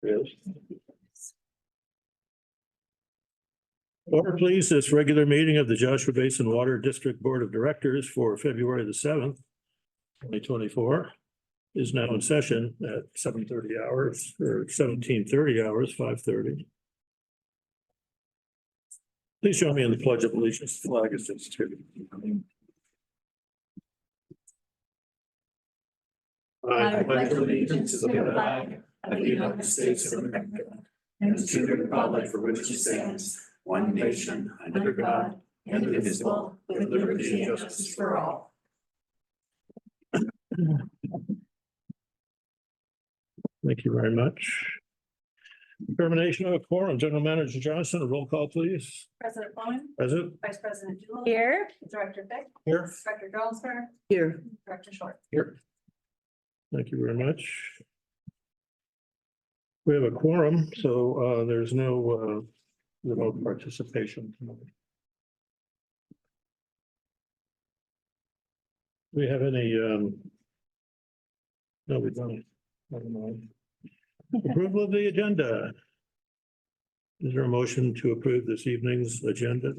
Yes. Order please this regular meeting of the Joshua Basin Water District Board of Directors for February the 7th, 2024 is now in session at 7:30 hours or 17:30 hours, 5:30. Please join me in the Pledge of Allegiance. The flag is instituted. I pledge allegiance to the flag of the United States of America and to the republic for which it stands, one nation, under God, indivisible, with liberty and justice for all. Thank you very much. Termination of a quorum. General Manager Johnson, a roll call, please. President Bowman, Present. Vice President Jewell. Here. Director Fick. Here. Director Jonesfer. Here. Director Short. Here. Thank you very much. We have a quorum, so there's no remote participation. Do we have any no, we don't. Never mind. Approval of the agenda. Is there a motion to approve this evening's agenda?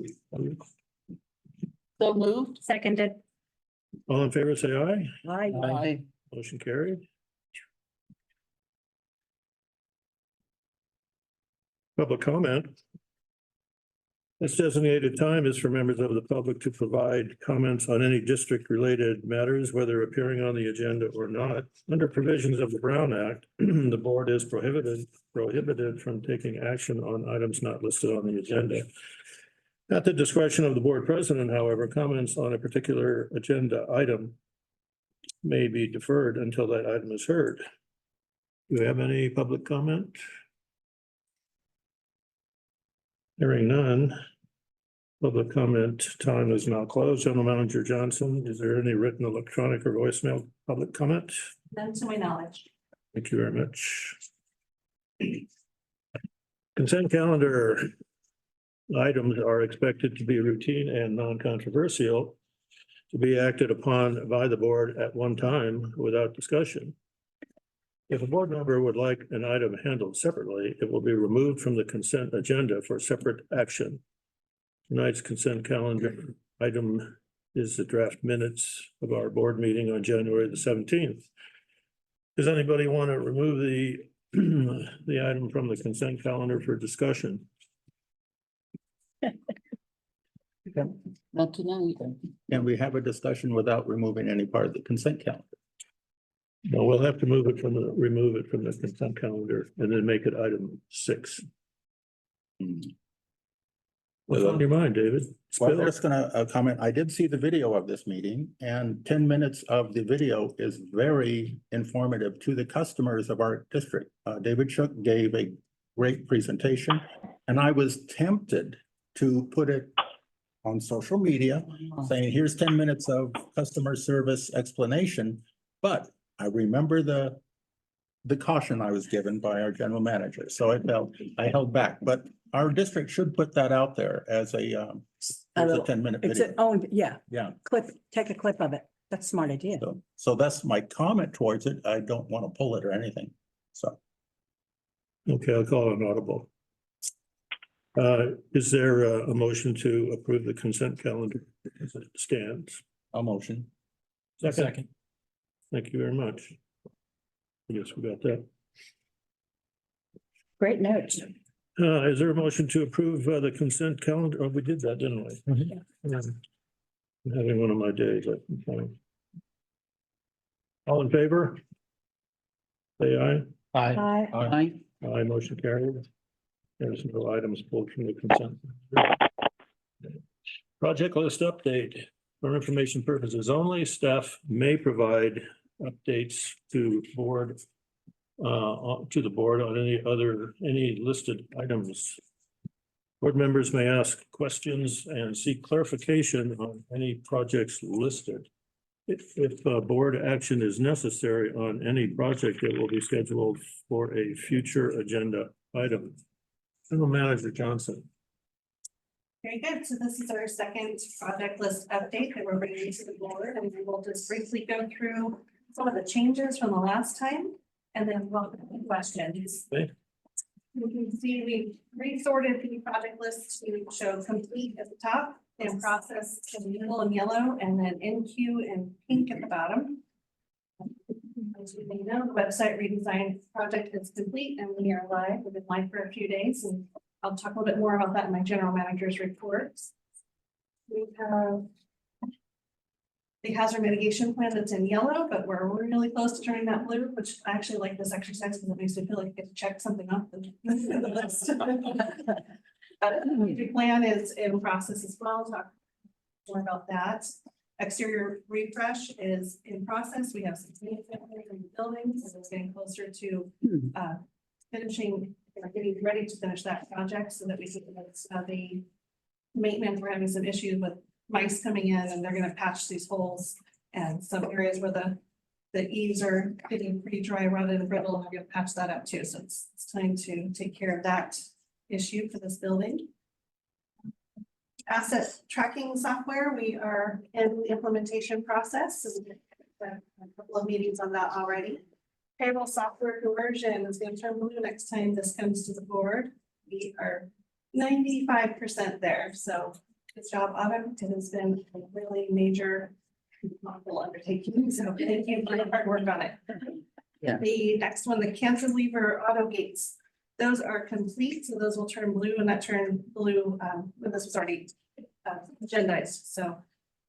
So moved. Seconded. All in favor, say aye. Aye. Motion carried. Public comment. This designated time is for members of the public to provide comments on any district-related matters, whether appearing on the agenda or not. Under provisions of the Brown Act, the board is prohibited from taking action on items not listed on the agenda. At the discretion of the board president, however, comments on a particular agenda item may be deferred until that item is heard. Do we have any public comment? Hearing none. Public comment time is now closed. General Manager Johnson, is there any written, electronic, or voicemail public comment? None to my knowledge. Thank you very much. Consent calendar items are expected to be routine and non-controversial, to be acted upon by the board at one time without discussion. If a board member would like an item handled separately, it will be removed from the consent agenda for separate action. Tonight's consent calendar item is the draft minutes of our board meeting on January the 17th. Does anybody want to remove the item from the consent calendar for discussion? Not tonight. Can we have a discussion without removing any part of the consent calendar? No, we'll have to remove it from the consent calendar and then make it item 6. What's on your mind, David? Well, Spill. I'm just gonna comment. I did see the video of this meeting, and 10 minutes of the video is very informative to the customers of our district. David Shook gave a great presentation, and I was tempted to put it on social media, saying, here's 10 minutes of customer service explanation. But I remember the caution I was given by our general manager. So I held back, but our district should put that out there as a 10-minute It's video. an own, yeah, Yeah, take a clip of it. That's a smart idea. so that's my comment towards it. I don't want to pull it or anything. So Okay, I'll call it an audible. Is there a motion to approve the consent calendar as it stands? a motion. Second. Thank you very much. I guess we got that. Great notes. Is there a motion to approve the consent calendar? Oh, we did that, didn't we? I'm having one of my days. All in favor? Say aye. Hi. Aye. Aye, motion carried. There's no items pulled from the consent. Project list update. For information purposes only, staff may provide updates to the board on any listed items. Board members may ask questions and seek clarification on any projects listed. If board action is necessary on any project, it will be scheduled for a future agenda item. General Manager Johnson. Very good. So this is our second project list update that we're bringing to the board, and we will just briefly go through some of the changes from the last time, and then welcome any questions. Okay. You can see we resorted the project list to show complete at the top, in process in middle and yellow, and then in queue and pink at the bottom. As you may know, the website redesign project is complete and we are live. We've been live for a few days, and I'll talk a little bit more about that in my general manager's reports. We have the hazard mitigation plan that's in yellow, but we're really close to turning that blue, which I actually like this exercise because it makes me feel like I get to check something off the list. But the strategic plan is in process as well. Talk more about that. Exterior refresh is in process. We have some significant in the buildings, and it's getting closer to finishing, getting ready to finish that project so that we can the maintenance. We're having some issues with mice coming in, and they're gonna patch these holes and some areas where the eaves are getting pretty dry, rotted and brittle, and we're gonna patch that up too. So it's time to take care of that issue for this building. Asset tracking software, we are in the implementation process. So we've had a couple of meetings on that already. Payroll software conversion is going to turn blue next time this comes to the board. We are 95% there. So good job, Autumn. It has been a really major undertaking. So thank you for your hard work on it. Yeah. The next one, the cancer lever auto gates. Those are complete, so those will turn blue, and that turned blue when this was already agendized. So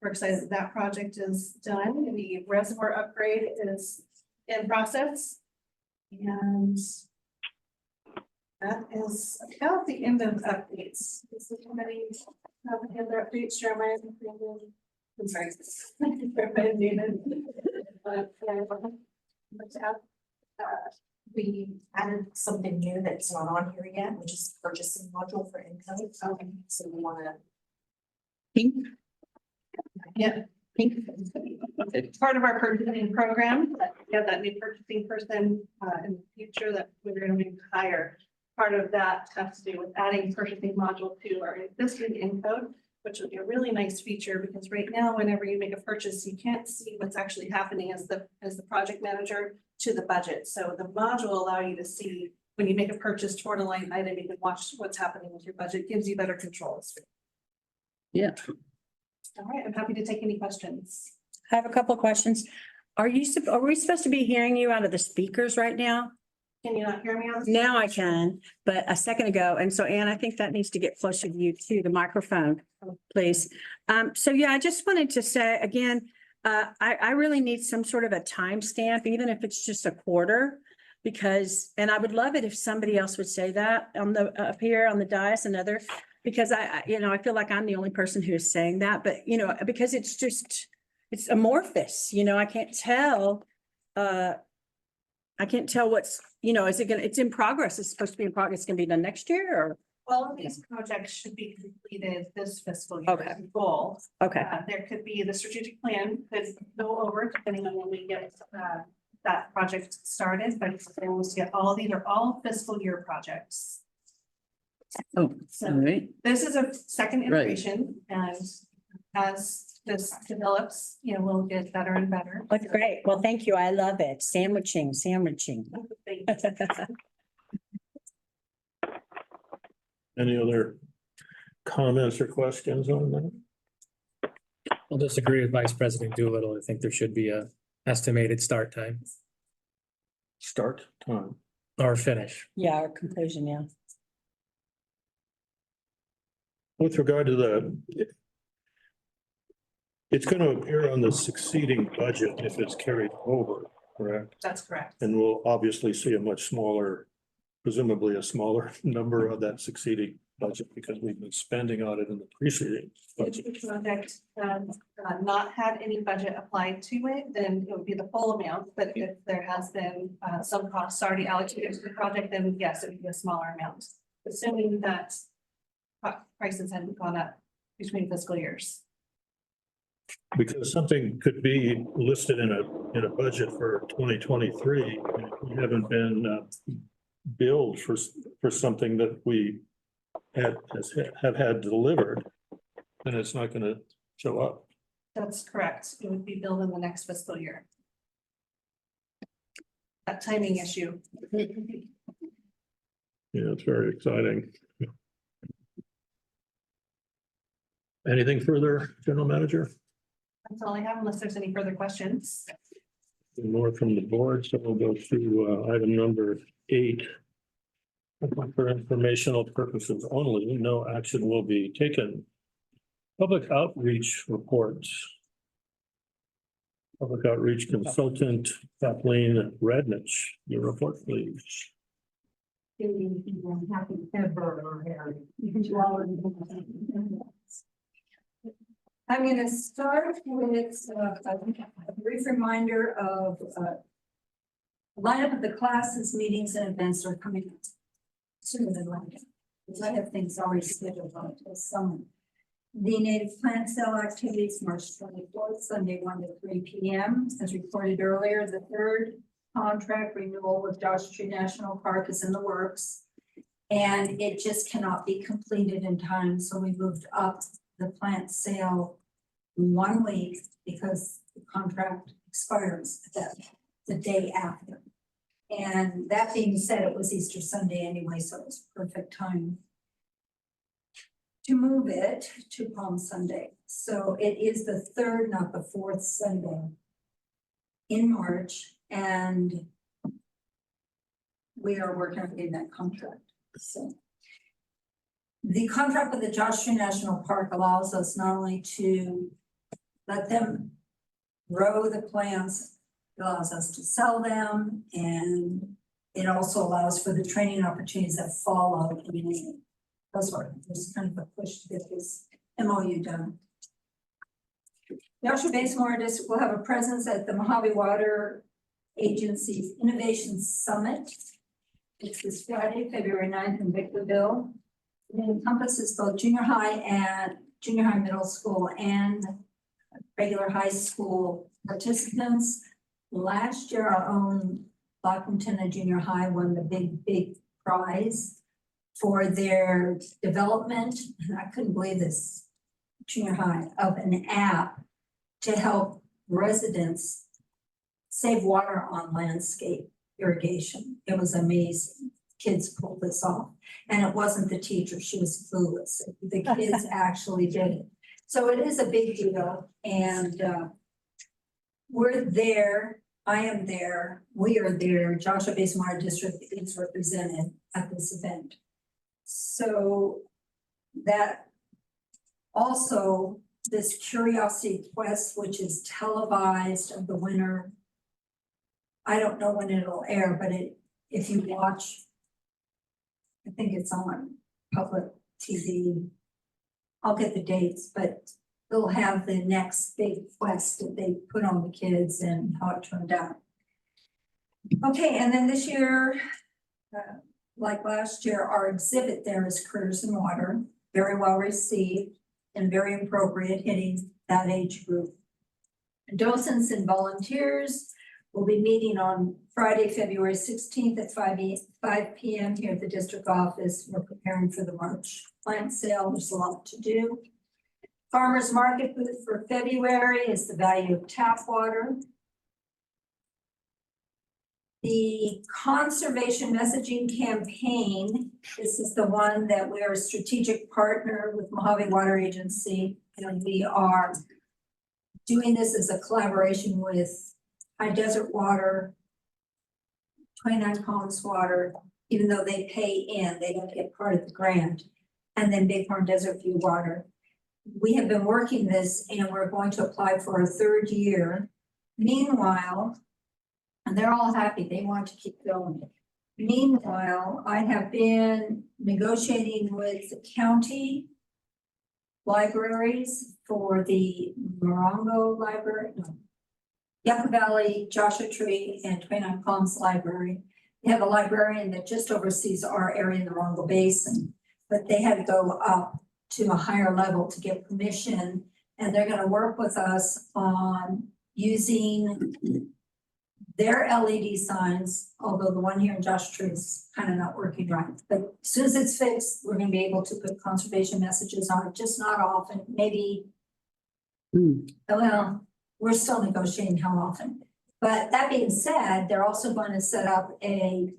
we're excited that project is done. The reservoir upgrade is in process. And that is about the end of updates. Does anybody have any other updates? Jeremiah? I'm sorry. Jeremiah, David. We added something new that's not on here yet, which is purchasing module for income. So we wanna. Pink. Yeah. Pink. It's part of our purchasing program. We have that new purchasing person in the future that we're going to hire. Part of that has to do with adding purchasing module to our existing encode, which would be a really nice feature because right now, whenever you make a purchase, you can't see what's actually happening as the project manager to the budget. So the module will allow you to see when you make a purchase toward a line item, you can watch what's happening with your budget, gives you better controls. Yeah. All right, I'm happy to take any questions. I have a couple of questions. Are we supposed to be hearing you out of the speakers right now? Can you not hear me on this? Now I can, but a second ago. And so Anne, I think that needs to get closer to you too, the microphone, please. So yeah, I just wanted to say again, I really need some sort of a timestamp, even if it's just a quarter. Because, and I would love it if somebody else would say that on the, up here on the dais, because I feel like I'm the only person who is saying that, but because it's just, it's amorphous, I can't tell. I can't tell what's, it's in progress. It's supposed to be in progress. It's gonna be done next year or? All of these projects should be completed this fiscal year. Okay. Goal. Okay, There could be, the strategic plan could go over depending on when we get that project started, but all these are all fiscal year projects. oh, all So right. this is a second Right. iteration, and as this develops, we'll get better and better. That's great. Well, thank you. I love it. Sandwiching. Any other comments or questions on that? I'll disagree with Vice President Doolittle. I think there should be a estimated start time Start time. or finish. Yeah, our conclusion, yeah. With regard to it's going to appear on the succeeding budget if it's carried over, correct? That's correct. And we'll obviously see a much smaller, presumably a smaller number of that succeeding budget because we've been spending on it in the preceding budget. If the project not had any budget applied to it, then it would be the full amount. But if there has been some costs already allocated to the project, then yes, it would be a smaller amount. Assuming that prices hadn't gone up between fiscal years. Because something could be listed in a budget for 2023, and if we haven't been billed for something that we have had delivered, then it's not going to show up. That's correct. It would be billed in the next fiscal year. That timing issue. Yeah, it's very exciting. Anything further, General Manager? That's all I have unless there's any further questions. More from the board, so we'll go to item number 8. For informational purposes only, no action will be taken. Public outreach reports. Public outreach consultant Kathleen Radnich, your report, please. I'm going to start with a brief reminder of lineup of the classes, meetings, and events are coming up sooner than later, because I have things already scheduled on this summer. The native plant sale activities, March 24th, Sunday, 1 to 3 p.m. As reported earlier, the third contract renewal with Joshua Tree National Park is in the works, and it just cannot be completed in time, so we moved up the plant sale 1 week because the contract expires the day after. And that being said, it was Easter Sunday anyway, so it was perfect time to move it to Palm Sunday. So it is the third, not the fourth Sunday in March, and we are working on getting that contract. So the contract with the Joshua Tree National Park allows us not only to let them grow the plants, it allows us to sell them, and it also allows for the training opportunities that follow in May. That's what, there's kind of a push to get this MOU done. Joshua Basin Water District will have a presence at the Mojave Water Agency's Innovation Summit. It's this Friday, February 9th in Victorville. It encompasses both junior high, middle school, and regular high school participants. Last year, our own Lockington Junior High won the big prize for their development, and I couldn't believe this, junior high, of an app to help residents save water on landscape irrigation. It was amazing. Kids pulled this off, and it wasn't the teacher, she was clueless. The kids actually did it. So it is a big deal, and we're there, I am there, we are there, Joshua Basin Water District is represented at this event. So that also, this Curiosity Quest, which is televised of the winter, I don't know when it'll air, but if you watch, I think it's on public TV. I'll get the dates, but they'll have the next big quest that they put on the kids and how it turned out. Okay, and then this year, like last year, our exhibit there is Careers in Water, very well received and very appropriate, hitting that age group. Docents and volunteers will be meeting on Friday, February 16th at 5 p.m. here at the district office. We're preparing for the March plant sale. There's a lot to do. Farmers market booth for February is the value of tap water. The conservation messaging campaign, this is the one that we're a strategic partner with Mojave Water Agency, and we are doing this as a collaboration with High Desert Water, 29 Palms Water, even though they pay in, they don't get part of the grant, and then Bighorn Desert View Water. We have been working this, and we're going to apply for a third year. Meanwhile, and they're all happy, they want to keep going. Meanwhile, I have been negotiating with the county libraries for the Morongo Library, Yucca Valley, Joshua Tree, and 29 Palms Library. They have a librarian that just oversees our area in the Morongo Basin, but they had to go up to a higher level to get permission, and they're going to work with us on using their LED signs, although the one here in Joshua Tree is kind of not working right. But as soon as it's fixed, we're going to be able to put conservation messages on it, just not often, maybe. Well, we're still negotiating how often. But that being said, they're also going to set up a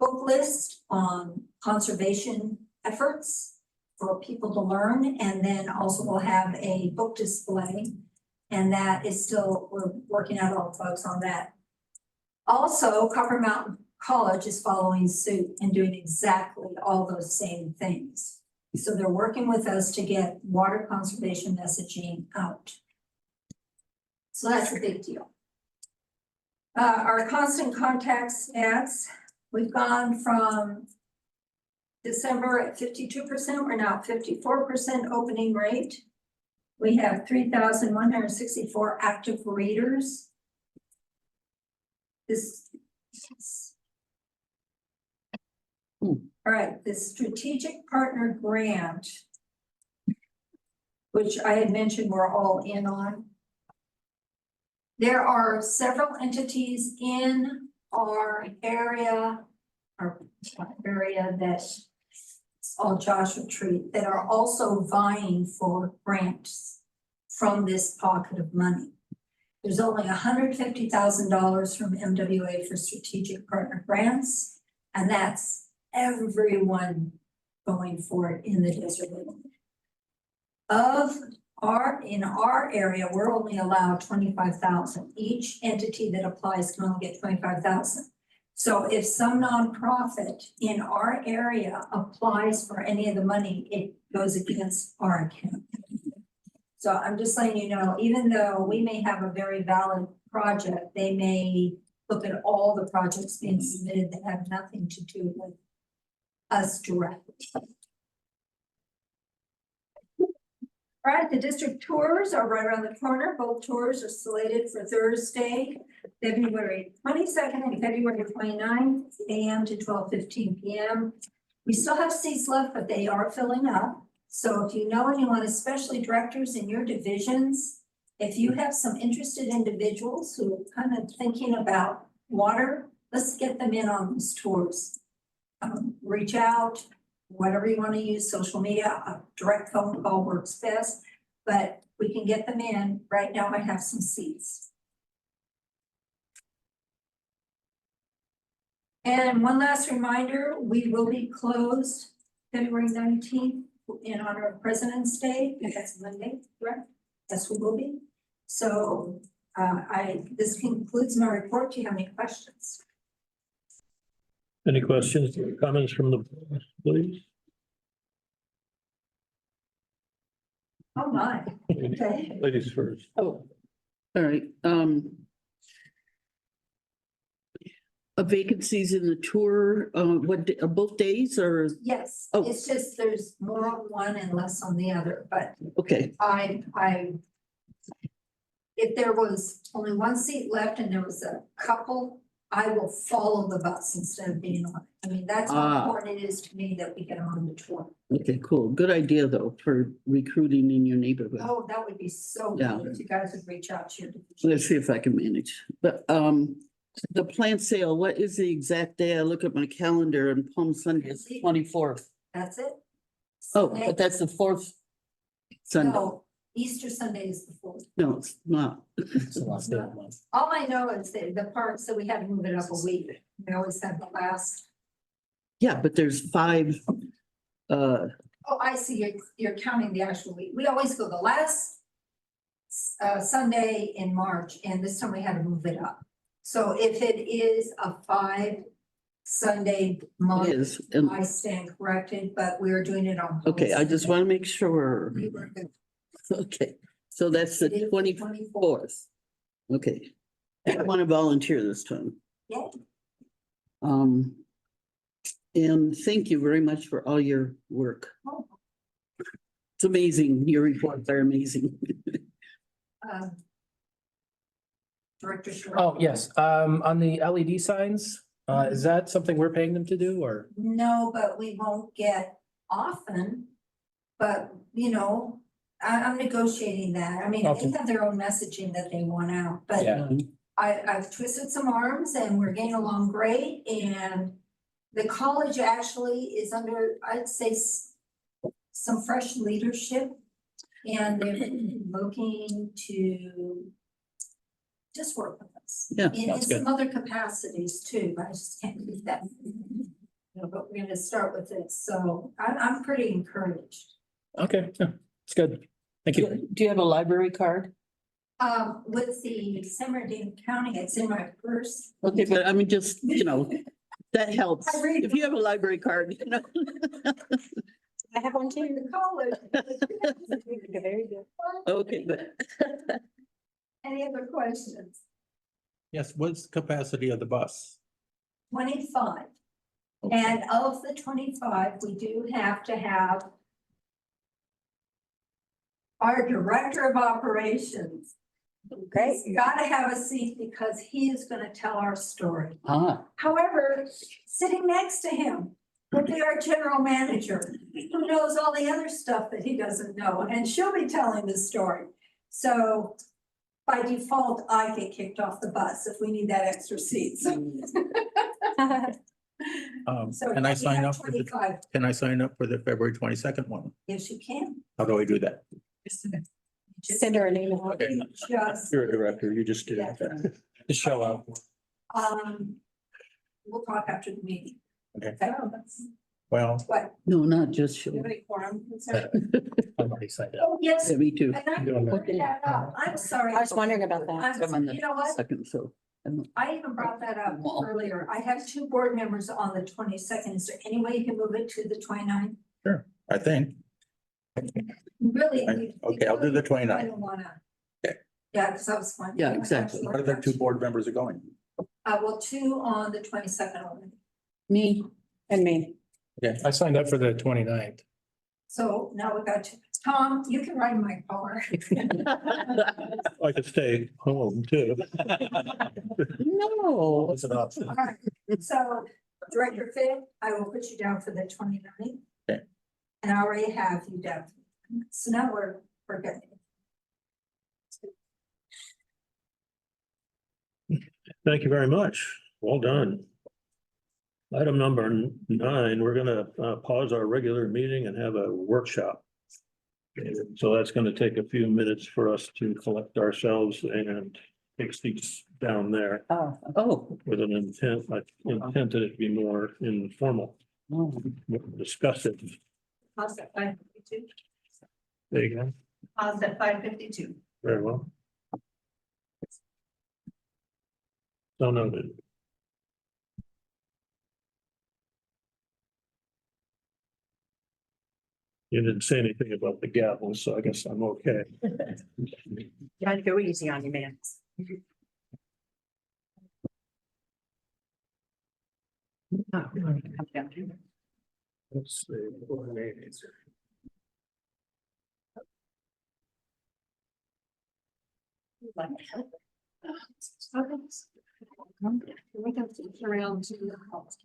book list on conservation efforts for people to learn, and then also we'll have a book display. And that is still, we're working out all the folks on that. Also, Copper Mountain College is following suit and doing exactly all those same things. So they're working with us to get water conservation messaging out. So that's a big deal. Our constant contact stats, we've gone from December at 52%, we're now at 54% opening rate. We have 3,164 active readers. All right, the strategic partner grant, which I had mentioned we're all in on. There are several entities in our area that's all Joshua Tree, that are also vying for grants from this pocket of money. There's only $150,000 from MWA for strategic partner grants, and that's everyone going for it in the desert. In our area, we're only allowed 25,000. Each entity that applies can only get 25,000. So if some nonprofit in our area applies for any of the money, it goes against our account. So I'm just letting you know, even though we may have a very valid project, they may look at all the projects being submitted that have nothing to do with us directly. All right, the district tours are right around the corner. Both tours are slated for Thursday, February 22nd and February 29th, a.m. to 12:15 p.m. We still have seats left, but they are filling up. So if you know anyone, especially directors in your divisions, if you have some interested individuals who are kind of thinking about water, let's get them in on these tours. Reach out, whatever you want to use, social media, a direct phone call works best, but we can get them in. Right now I have some seats. And one last reminder, we will be closed February 19th in honor of President's Day. That's Monday, correct? Yes, we will be. So this concludes my report. Do you have any questions? Any questions or comments from the board, please? Oh my, okay. Ladies first. Oh, all right, vacancies in the tour, both days or, Yes, Oh. it's just there's more on one and less on the other, but okay, if there was only one seat left and there was a couple, I will follow the bus instead of being on it. I mean, that's how Ah. important it is to me that we get them on the tour. okay, cool. Good idea though, for recruiting in your neighborhood. Oh, that would be so Yeah. good if you guys would reach out to your division. Let's see if I can manage, but, the plant sale, what is the exact day? I look at my calendar and Palm Sunday is 24th. That's it. Oh, Sunday- but that's the fourth Sunday. No, Easter Sunday is the 4th. No, it's not. It's the last day of the month. All I know is the part, so we had to move it up a week. We always have the last. Yeah, but there's 5, Oh, I see, you're counting the actual week. We always go the last Sunday in March, and this time we had to move it up. So if it is a 5 Sunday it month, is, and, I stand corrected, but we are doing it on. okay, I just want to make sure. Okay, so that's the 24th. Okay, I want to volunteer this time. Yeah. And thank you very much for all your work. Oh. It's amazing. Your reports are amazing. Director Short. Oh, yes, on the LED signs, is that something we're paying them to do or? No, but we won't get often, but I'm negotiating that. I mean, Okay. they have their own messaging that they want out, but Yeah. I've twisted some arms and we're getting along great, and the college actually is under, I'd say, some fresh leadership. And they're looking to just work with us. Yeah, In that's some good. other capacities too, but I just can't leave that. but we're gonna start with this, so I'm pretty encouraged. Okay, yeah, it's good. Thank you. Do you have a library card? With the San Bernardino County, it's in my purse. Okay, but I mean, just, that helps. I read- If you have a library card, I have one too. The college. Very good. Okay, but Any other questions? Yes, what's the capacity of the bus? 25. Okay. And of the 25, we do have to have our director of operations. Great. He's got to have a seat because he is going to tell our story. ah, However, sitting next to him will be our general manager, who knows all the other stuff that he doesn't know, and she'll be telling the story. So by default, I get kicked off the bus if we need that extra seat. So Can I sign up for the, 25, can I sign up for the February 22nd one? yes, you can. How do I do that? Send her an email. Okay. Just, You're a director, you just do Yeah. that. Just show up. we'll talk after the meeting. Okay. Okay. Well, What? no, not just show. Do you have any quorum concern? I'm already signed up. Oh, yes, Yeah, me too. and I can put that up. I'm sorry. I was wondering about that. I'm on You know what? the second, so. I even brought that up earlier. I have 2 board members on the 22nd. Is there any way you can move it to the 29th? I think, Really? okay, I'll do the I 29th. don't wanna. Okay. Yeah, because I was fine. Yeah, exactly. What other 2 board members are going? Well, 2 on the 22nd already. Me, And me. I signed up for the 29th. So now we got, Tom, you can ride my car. I could stay home too. no. What's an option? All right, so Director Finn, I will put you down for the 29th. Okay. And I already have you down. So now we're good. Thank you very much. Well done. Item number 9, we're gonna pause our regular meeting and have a workshop. So that's gonna take a few minutes for us to collect ourselves and take seats down there Oh, with an intent, I intent that it be more informal, oh. discussive. Pause at 5:52. There you go. Pause at 5:52. Very well. So noted. You didn't say anything about the gavel, so I guess I'm okay. Trying to go easy on you, man. Let's see. We can switch around to the house.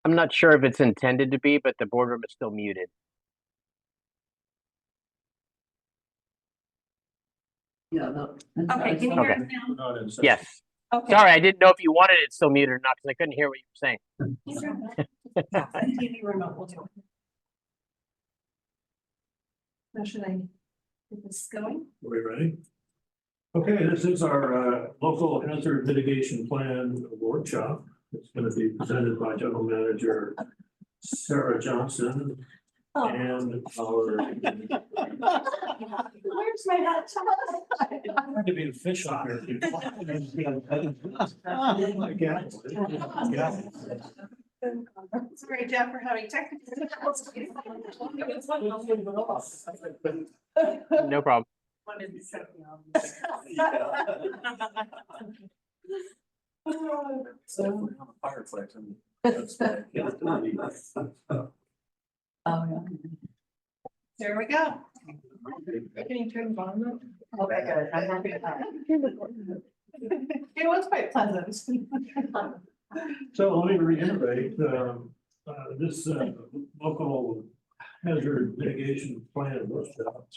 I'm not sure if it's intended to be, but the boardroom is still muted. Okay, can you hear us now? Not in session. Yes. Okay. Sorry, I didn't know if you wanted it still muted or not because I couldn't hear what you were saying. TV remote will do it. Now should I get this going? Are we ready? Okay, this is our local hazard mitigation plan workshop. It's going to be presented by General Manager Sarah Johnson Oh. and our. Where's my hot chocolate? Hard to be official here. Sorry, Jeff, for having technical difficulties. No problem. There we go. Can you turn the volume up? Okay, good. I'm happy with that. It was quite pleasant. So let me reiterate, this local hazard mitigation plan workshop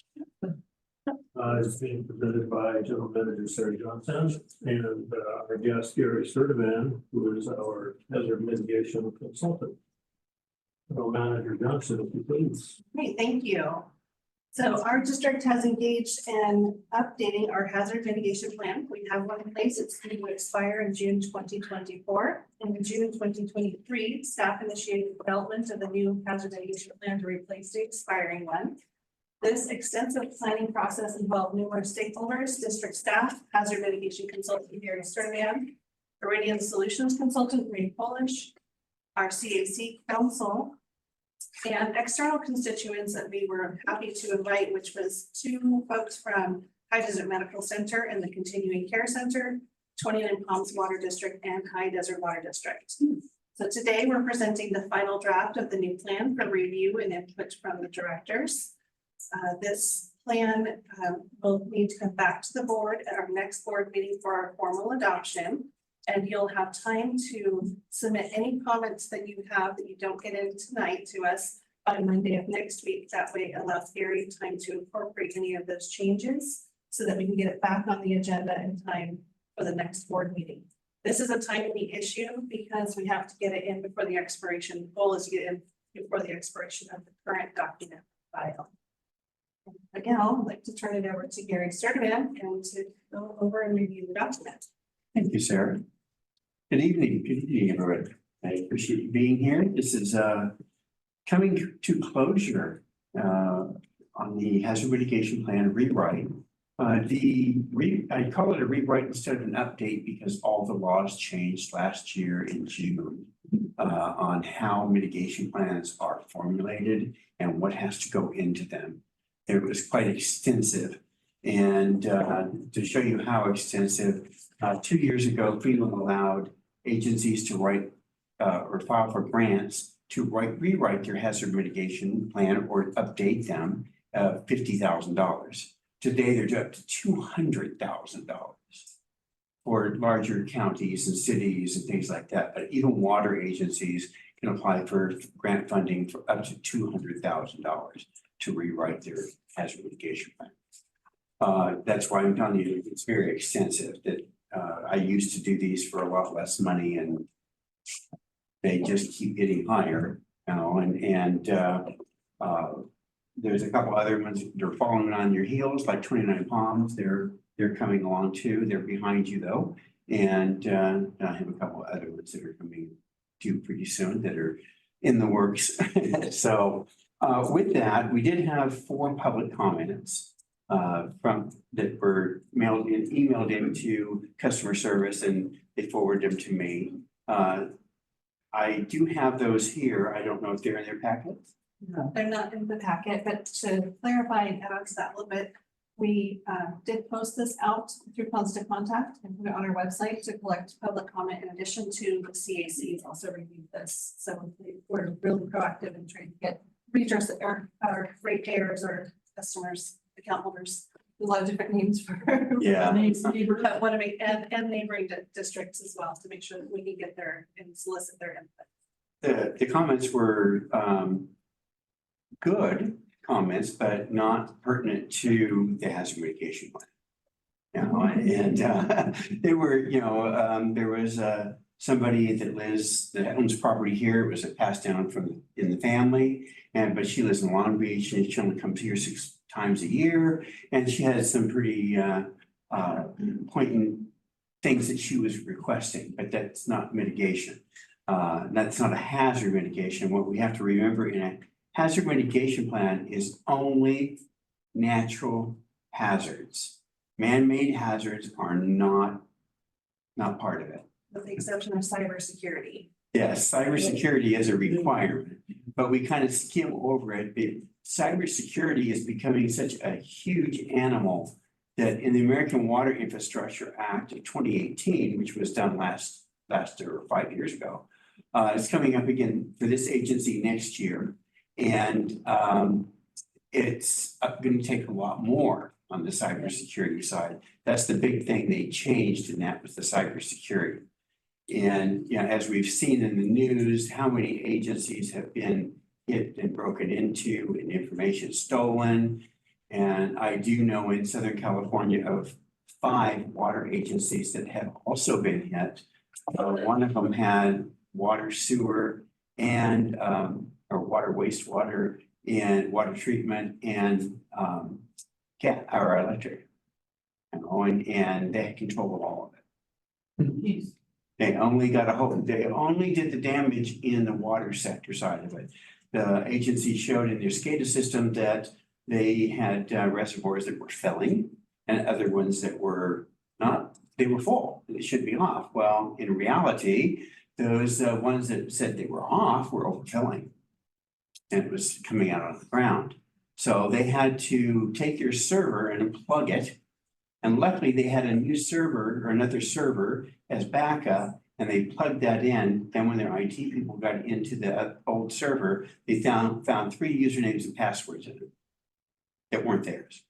is being presented by General Manager Sarah Johnson and our guest Gary Sturdivant, who is our hazard mitigation consultant. General Manager Johnson, if you please. Great, thank you. So our district has engaged in updating our hazard mitigation plan. We have one in place. It's due to expire in June 2024. And in June 2023, staff initiated development of the new hazard mitigation plan to replace the expiring one. This extensive planning process involved numerous stakeholders, district staff, hazard mitigation consultant Gary Sturdivant, Iridian Solutions consultant Ray Polish, our CAC council, and external constituents that we were happy to invite, which was two folks from High Desert Medical Center and the Continuing Care Center, 29 Palms Water District, and High Desert Water District. So today we're presenting the final draft of the new plan for review and input from the directors. This plan will need to come back to the board at our next board meeting for our formal adoption. And you'll have time to submit any comments that you have that you don't get in tonight to us by Monday of next week. That way it allows Gary time to incorporate any of those changes so that we can get it back on the agenda in time for the next board meeting. This is a timely issue because we have to get it in before the expiration. The goal is to get in before the expiration of the current document file. Again, I'd like to turn it over to Gary Sturdivant and to go over and review the document. Thank you, Sarah. Good evening, everybody. I appreciate you being here. This is coming to closure on the hazard mitigation plan rewrite. I call it a rewrite instead of an update because all the laws changed last year in June on how mitigation plans are formulated and what has to go into them. It was quite extensive. And to show you how extensive, 2 years ago, FEMA allowed agencies to write or file for grants to rewrite their hazard mitigation plan or update them $50,000. Today, they're up to $200,000 for larger counties and cities and things like that. But even water agencies can apply for grant funding for up to $200,000 to rewrite their hazard mitigation plan. That's why I'm telling you, it's very extensive. That I used to do these for a lot less money and they just keep getting higher, you know, and there's a couple other ones that are following on your heels, like 29 Palms. They're coming along too. They're behind you though. And I have a couple of other ones that are coming due pretty soon that are in the works. So with that, we did have 4 public comments from that were emailed into customer service, and they forwarded them to me. I do have those here. I don't know if they're in their packet. No, they're not in the packet, but to clarify and add on to that a little bit, we did post this out through Constant Contact and put it on our website to collect public comment in addition to the CACs also reviewed this. So we're really proactive in trying to reach our rate payers or customers, account holders, a lot of different names for names. But want to make and neighboring districts as well to make sure that we can get there and solicit their input. the comments were, good comments, but not pertinent to the hazard mitigation plan. You know, and they were, there was, somebody that owns property here. It was passed down in the family. But she lives in Long Beach and she only comes here 6 times a year. And she had some pretty, poignant things that she was requesting, but that's not mitigation. That's not a hazard mitigation. What we have to remember in a hazard mitigation plan is only natural hazards. Man-made hazards are not part of it. With the exception of cybersecurity. Yes, cybersecurity is a requirement, but we kind of skim over it. Cybersecurity is becoming such a huge animal that in the American Water Infrastructure Act of 2018, which was done last or 5 years ago, it's coming up again for this agency next year. And it's going to take a lot more on the cybersecurity side. That's the big thing they changed, and that was the cybersecurity. And as we've seen in the news, how many agencies have been hit and broken into and information stolen. And I do know in Southern California of 5 water agencies that have also been hit. One of them had water, sewer, and or water, wastewater, and water treatment, and gas or electric. And they had control of all of it. They only they only did the damage in the water sector side of it. The agency showed in their SCADA system that they had reservoirs that were filling and other ones that were not, they were full, they should be off. Well, in reality, those ones that said they were off were overfilling. And it was coming out on the ground. So they had to take their server and unplug it. And luckily they had a new server or another server as backup, and they plugged that in. Then when their IT people got into the old server, they found 3 usernames and passwords in it that weren't theirs.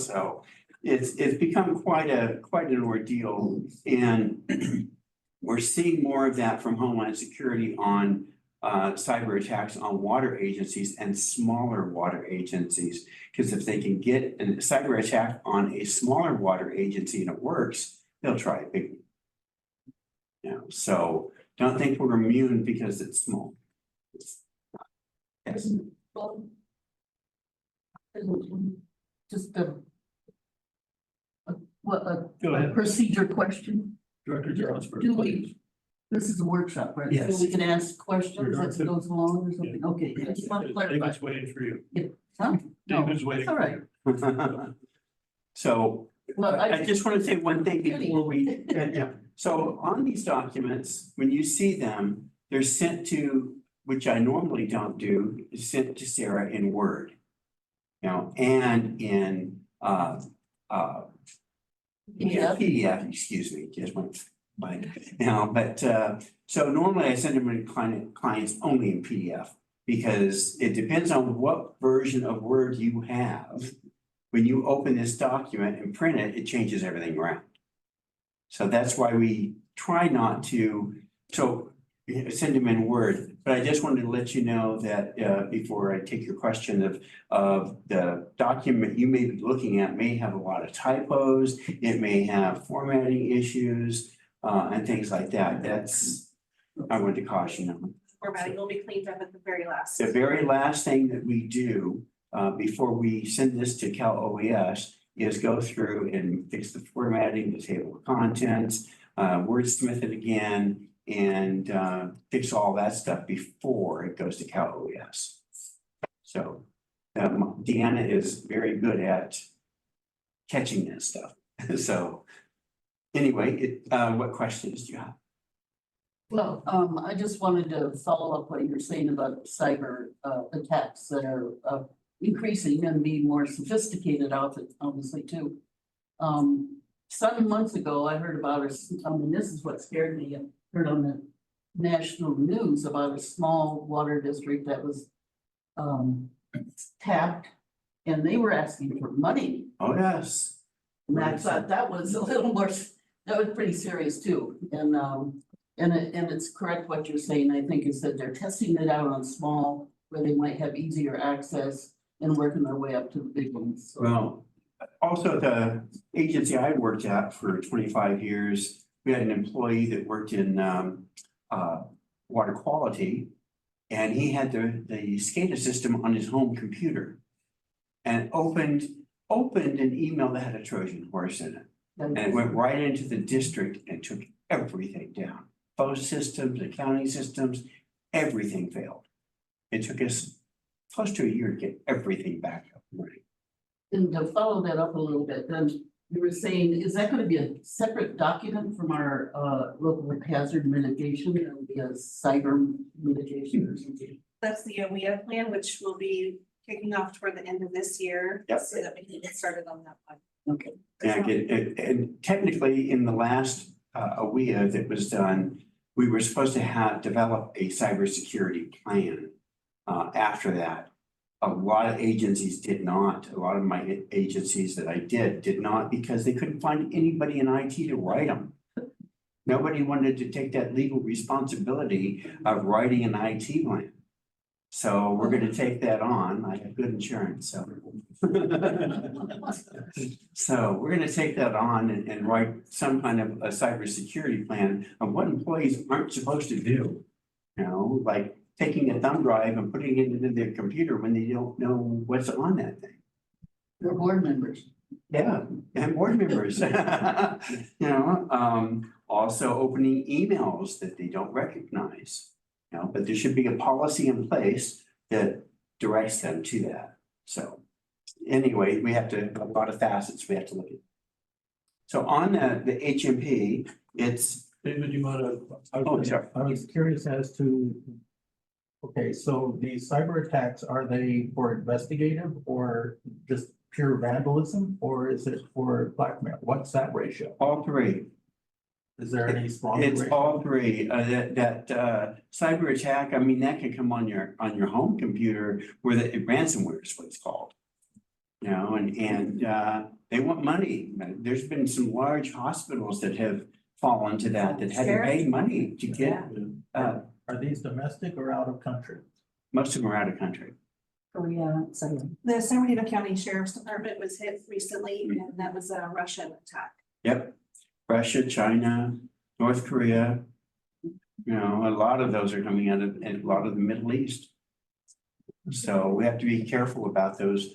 So it's become quite an ordeal, and we're seeing more of that from Homeland Security on cyber attacks on water agencies and smaller water agencies. Because if they can get a cyber attack on a smaller water agency and it works, they'll try it big. So don't think we're immune because it's small. Yes. Just Go ahead. procedure question. Director Jones. Do we, this is a workshop, right? Yes. So we can ask questions as it Sure. goes along or something? Okay, I just want to clarify. David's waiting for you. Huh? No, David's waiting. it's all right. So Well, I just want to say one thing before we, So on these documents, when you see them, they're sent to, which I normally don't do, is sent to Sarah in Word. And in PDF, excuse me, just went blank. So normally I send them to clients only in PDF, because it depends on what version of Word you have. When you open this document and print it, it changes everything around. So that's why we try not to send them in Word. But I just wanted to let you know that before I take your question of the document you may be looking at may have a lot of typos, it may have formatting issues and things like that. I wanted to caution them. Formatting will be cleaned up at the very last. The very last thing that we do before we send this to Cal OES is go through and fix the formatting, the table of contents, wordsmith it again, and fix all that stuff before it goes to Cal OES. So Deanna is very good at catching that stuff. So anyway, what questions do you have? Well, I just wanted to follow up what you're saying about cyber attacks that are increasing and being more sophisticated obviously too. 7 months ago, I heard about this is what scared me. I heard on the national news about a small water district that was tapped, and they were asking for money. Oh, yes. And I thought that was a little more, that was pretty serious too. And And it's correct what you're saying, I think, is that they're testing it out on small, where they might have easier access and working their way up to the big ones. So, Well, also the agency I worked at for 25 years, we had an employee that worked in water quality. And he had the SCADA system on his home computer. And opened an email that had a Trojan horse in it. And it went right into the district and took everything down. Both systems, accounting systems, everything failed. It took us close to a year to get everything back up and running. And to follow that up a little bit, then you were saying, is that gonna be a separate document from our local hazard mitigation? It will be a cyber mitigation or something? That's the OEA plan, which will be kicking off toward the end of this year. Yep. So that we can get started on that one. Okay. And technically in the last OEA that was done, we were supposed to develop a cybersecurity plan. After that, a lot of agencies did not. A lot of my agencies that I did not because they couldn't find anybody in IT to write them. Nobody wanted to take that legal responsibility of writing an IT plan. So we're going to take that on. I have good insurance, so. So we're going to take that on and write some kind of a cybersecurity plan of what employees aren't supposed to do. You know, like taking a thumb drive and putting it into their computer when they don't know what's on that thing. They're board members. Yeah, and board members. You know, also opening emails that they don't recognize. You know, but there should be a policy in place that directs them to that. So anyway, we have to, a lot of facets we have to look at. So on the HMP, it's, David, you wanna? Oh, sorry. I was curious as to, okay, so the cyber attacks, are they for investigative or just pure vandalism? Or is it for blackmail? What's that ratio? all three. Is there any strong? It's ratio? all three. That cyber attack, I mean, that can come on your home computer where the ransomware is what it's called. You know, and they want money. There's been some large hospitals that have fallen to that had to pay money to get. Are these domestic or out of country? Most of them are out of country. Korea, so. The San Bernardino County Sheriff's Department was hit recently, and that was a Russian attack. Yep. Russia, China, North Korea. You know, a lot of those are coming out of a lot of the Middle East. So we have to be careful about those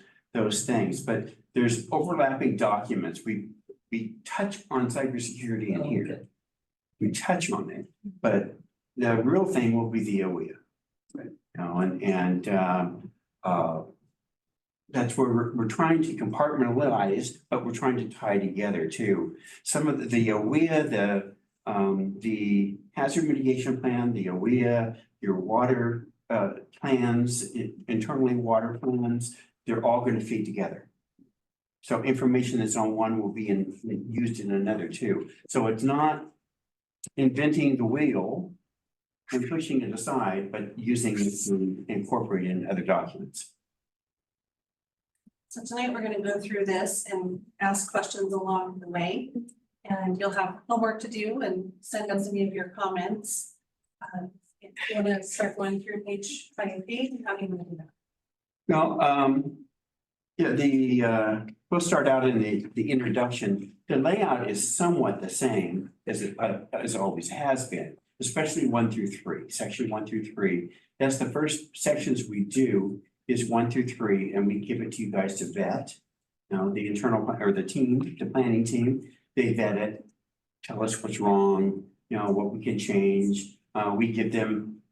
things, but there's overlapping documents. We touch on cybersecurity in here. We touch on it, but the real thing will be the OEA. Right. You know, that's where we're trying to compartmentalize, but we're trying to tie together too. Some of the OEA, the hazard mitigation plan, the OEA, your water plans, internally water plans, they're all going to feed together. So information that's on one will be used in another too. So it's not inventing the wheel and pushing it aside, but using it to incorporate it in other documents. So tonight we're going to go through this and ask questions along the way. And you'll have homework to do and send us any of your comments. If you want to start going through page by page, how do you want to do that? No, yeah, we'll start out in the introduction. The layout is somewhat the same as it always has been, especially 1 through 3, section 1 through 3. That's the first sections we do is 1 through 3, and we give it to you guys to vet. You know, the internal or the team, the planning team, they vet it, tell us what's wrong, you know, what we can change. We give them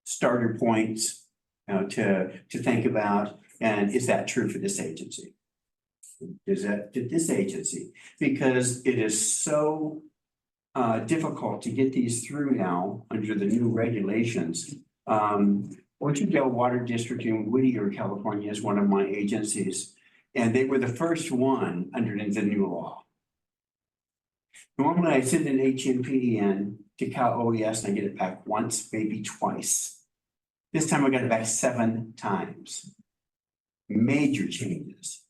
starter points, you know, to think about, and is that true for this agency? Is that to this agency? Because it is so difficult to get these through now under the new regulations. Orchardale Water District in Whittier, California is one of my agencies, and they were the first one under the new law. Normally I send an HMP in to Cal OES and I get it back once, maybe twice. This time I got it back 7 times. Major changes.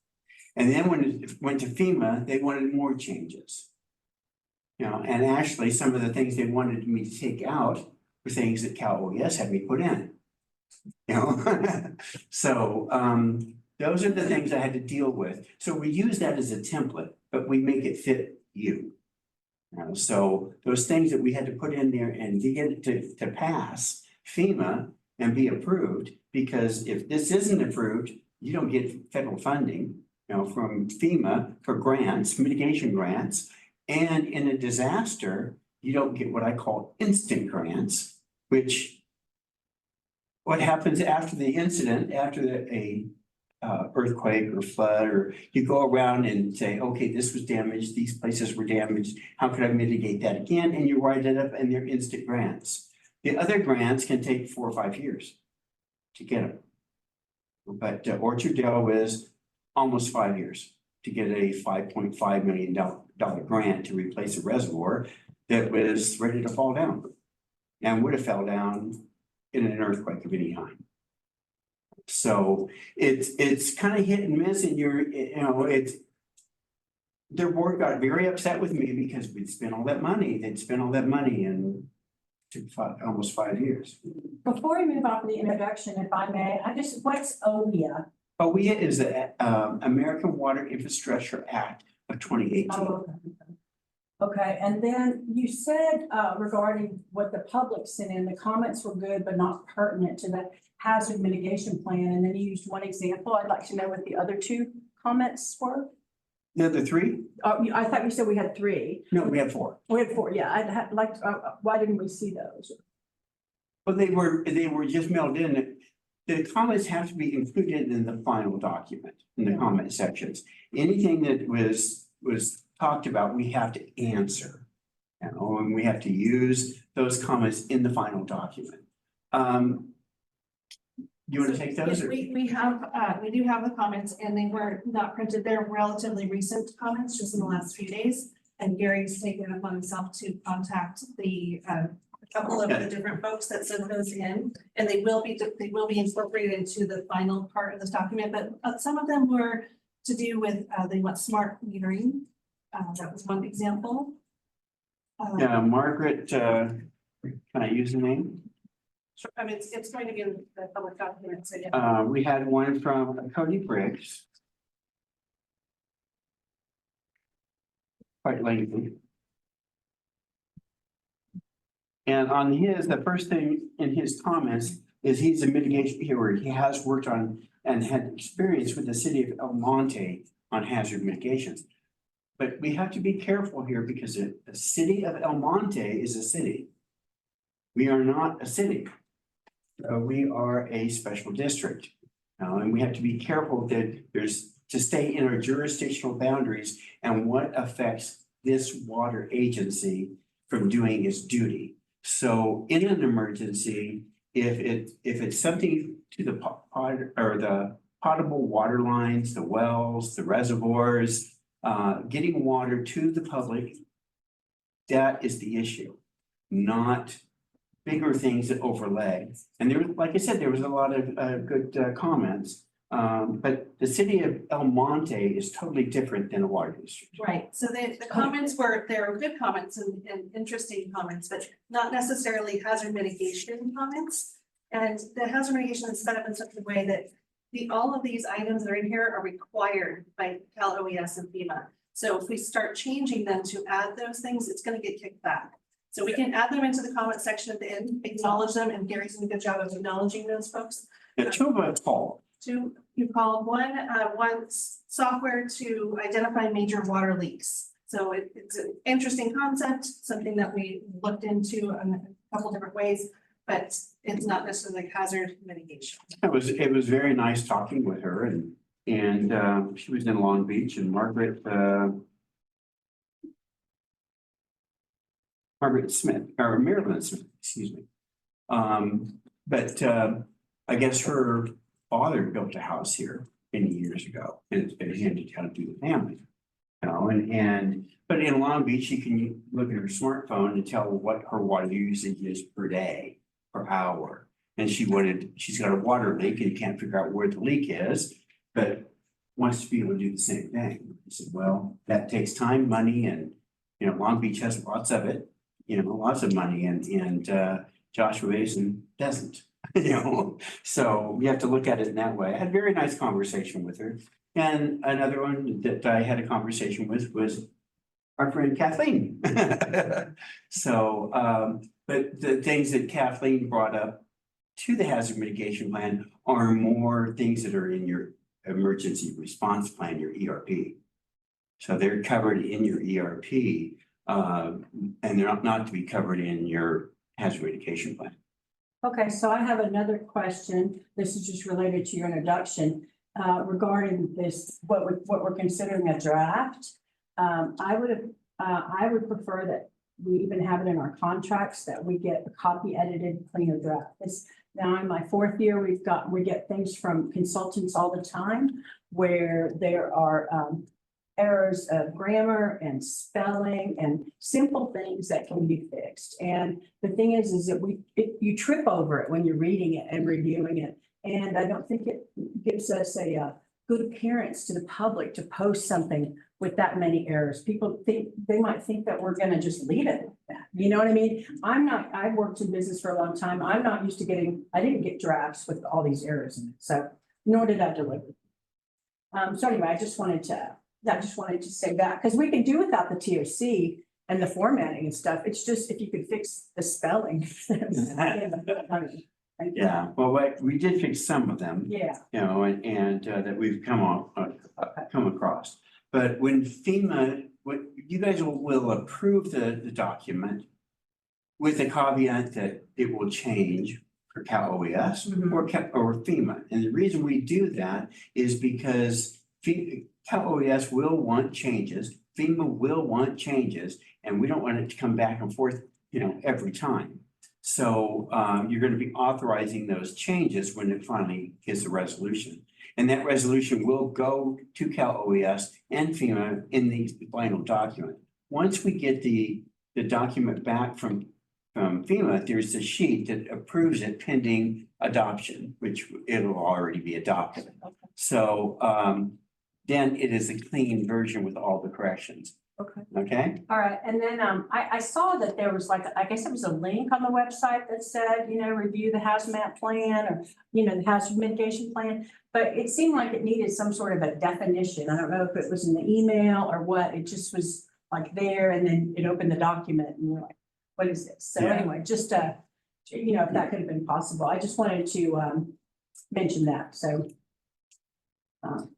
And then when it went to FEMA, they wanted more changes. You know, and actually, some of the things they wanted me to take out were things that Cal OES had me put in. You know, so those are the things I had to deal with. So we use that as a template, but we make it fit you. You know, so those things that we had to put in there and to get it to pass FEMA and be approved, because if this isn't approved, you don't get federal funding, you know, from FEMA for grants, mitigation grants. And in a disaster, you don't get what I call instant grants, which what happens after the incident, after a earthquake or flood, or you go around and say, okay, this was damaged, these places were damaged, how could I mitigate that again? And you write it up and they're instant grants. The other grants can take 4 or 5 years to get them. But Orchard Dale was almost 5 years to get a $5.5 million grant to replace a reservoir that was ready to fall down and would have fell down in an earthquake of any kind. So it's kind of hit and miss, and their board got very upset with me because we'd spent all that money. They'd spent all that money and took almost 5 years. Before we move on to the introduction, if I may, what's OWIA? OWIA is the American Water Infrastructure Act of 2018. Oh, okay, and then you said regarding what the public sent in, the comments were good, but not pertinent to the hazard mitigation plan. And then you used one example. I'd like to know what the other 2 comments were. The other 3? Oh, I thought you said we had 3. No, we have 4. We had 4, yeah. I'd like, why didn't we see those? Well, they were just mailed in. The comments have to be included in the final document, in the comment sections. Anything that was talked about, we have to answer. You know, and we have to use those comments in the final document. You want to take those? Yes, we do have the comments, and they were not printed. They're relatively recent comments, just in the last few days. And Gary's taken it upon himself to contact a couple of the different folks that sent those in, and they will be incorporated into the final part of this document. But some of them were to do with they want smart metering. That was one example. Margaret, can I use the name? Sure, I mean, it's going to be in the public document, so yeah. We had one from Cody Briggs. Quite lengthy. And on the first thing in his comments is he's a mitigation hero. He has worked on and had experience with the city of El Monte on hazard mitigations. But we have to be careful here because the city of El Monte is a city. We are not a city. We are a special district. And we have to be careful that there's to stay in our jurisdictional boundaries and what affects this water agency from doing its duty. So in an emergency, if it's something to the potable water lines, the wells, the reservoirs, getting water to the public, that is the issue, not bigger things that overlay. And there, like I said, there was a lot of good comments. But the city of El Monte is totally different than a water district. Right, so the comments were good comments and interesting comments, but not necessarily hazard mitigation comments. And the hazard mitigation is set up in such a way that all of these items that are in here are required by Cal OES and FEMA. So if we start changing them to add those things, it's going to get kicked back. So we can add them into the comment section at the end, acknowledge them, and Gary's doing a good job of acknowledging those folks. The 2 of us called. You called one software to identify major water leaks. So it's an interesting concept, something that we looked into in a couple different ways, but it's not necessarily like hazard mitigation. It was very nice talking with her, and she was in Long Beach, and Margaret Smith, or Marilyn Smith, excuse me. But I guess her father built a house here many years ago, and it's been handed down to the family. You know, but in Long Beach, you can look at her smartphone and tell what her water usage is per day, per hour. And she's got a water leak and can't figure out where the leak is, but wants to be able to do the same thing. I said, well, that takes time, money, and Long Beach has lots of it, lots of money and Joshua Basin doesn't. So you have to look at it in that way. I had a very nice conversation with her. And another one that I had a conversation with was our friend Kathleen. So, but the things that Kathleen brought up to the hazard mitigation plan are more things that are in your emergency response plan, your ERP. So they're covered in your ERP, and they're not to be covered in your hazard mitigation plan. Okay, so I have another question. This is just related to your introduction, regarding this, what we're considering a draft. I would prefer that we even have it in our contracts that we get a copy edited, cleaner draft. It's now in my 4th year, we get things from consultants all the time where there are errors of grammar and spelling and simple things that can be fixed. And the thing is that you trip over it when you're reading it and reviewing it. And I don't think it gives us a good appearance to the public to post something with that many errors. People they might think that we're gonna just leave it like that. You know what I mean? I've worked in business for a long time. I'm not used to I didn't get drafts with all these errors in it. So nor did I deliver. So anyway, I just wanted to say that, because we can do without the TOC and the formatting and stuff. It's just if you could fix the spelling. Yeah, well, we did fix some of them. Yeah. And that we've come across. But when FEMA, you guys will approve the document with the caveat that it will change for Cal OES or FEMA. And the reason we do that is because Cal OES will want changes, FEMA will want changes, and we don't want it to come back and forth, every time. So you're going to be authorizing those changes when it finally gets a resolution. And that resolution will go to Cal OES and FEMA in the final document. Once we get the document back from FEMA, there's a sheet that approves it pending adoption, which it'll already be adopted. So then it is a clean version with all the corrections. Okay. All right. And then I saw that there was I guess it was a link on the website that said, review the hazmat plan or, the hazard mitigation plan. But it seemed like it needed some sort of a definition. I don't know if it was in the email or what. It just was there, and then it opened the document and you're like, what is this? So anyway, just if that could have been possible. I just wanted to mention that. So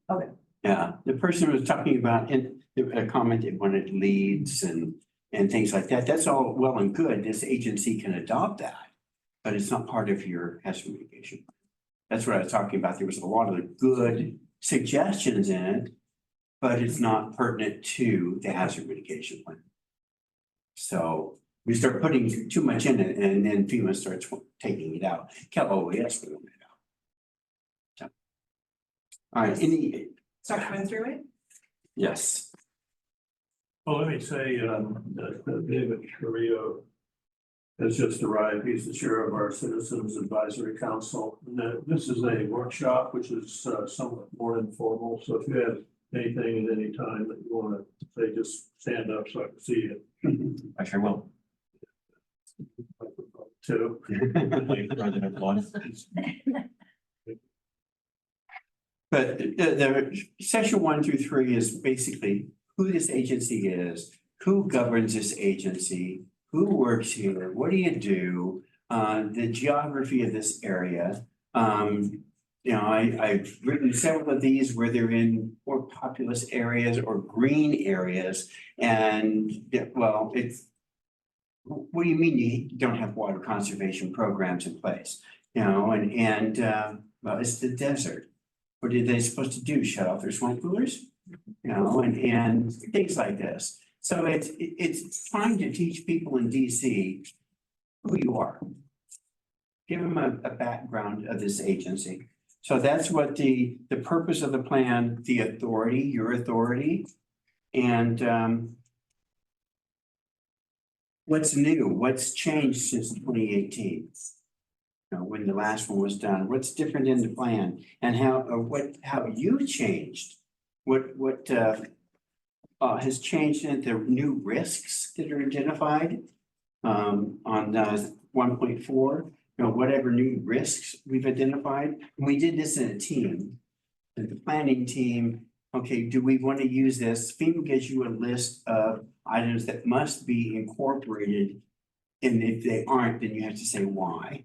okay. Yeah, the person was talking about in a comment that wanted leads and things like that. That's all well and good. This agency can adopt that, but it's not part of your hazard mitigation. That's what I was talking about. There was a lot of good suggestions in it, but it's not pertinent to the hazard mitigation plan. So we start putting too much in it, and then FEMA starts taking it out. Cal OES will take it out. So, all right, Start going through it. Yes. Well, let me say that David Carrillo has just arrived. He's the chair of our Citizens Advisory Council. And this is a workshop, which is somewhat more informal. So if you have anything at any time that you want to say, just stand up so I can see you. I sure will. Too. But the section 1 through 3 is basically who this agency is, who governs this agency, who works here, what do you do, the geography of this area. I've written several of these where they're in more populous areas or green areas. And well, what do you mean you don't have water conservation programs in place? Well, it's the desert. What are they supposed to do? Shut off their swamp coolers? And things like this. So it's trying to teach people in DC who you are. Give them a background of this agency. So that's what the purpose of the plan, the authority, your authority, and what's new, what's changed since 2018. When the last one was done, what's different in the plan, and how you changed, what has changed in the new risks that are identified. On 1.4, whatever new risks we've identified, and we did this in a team. And the planning team, okay, do we want to use this? FEMA gives you a list of items that must be incorporated. And if they aren't, then you have to say why.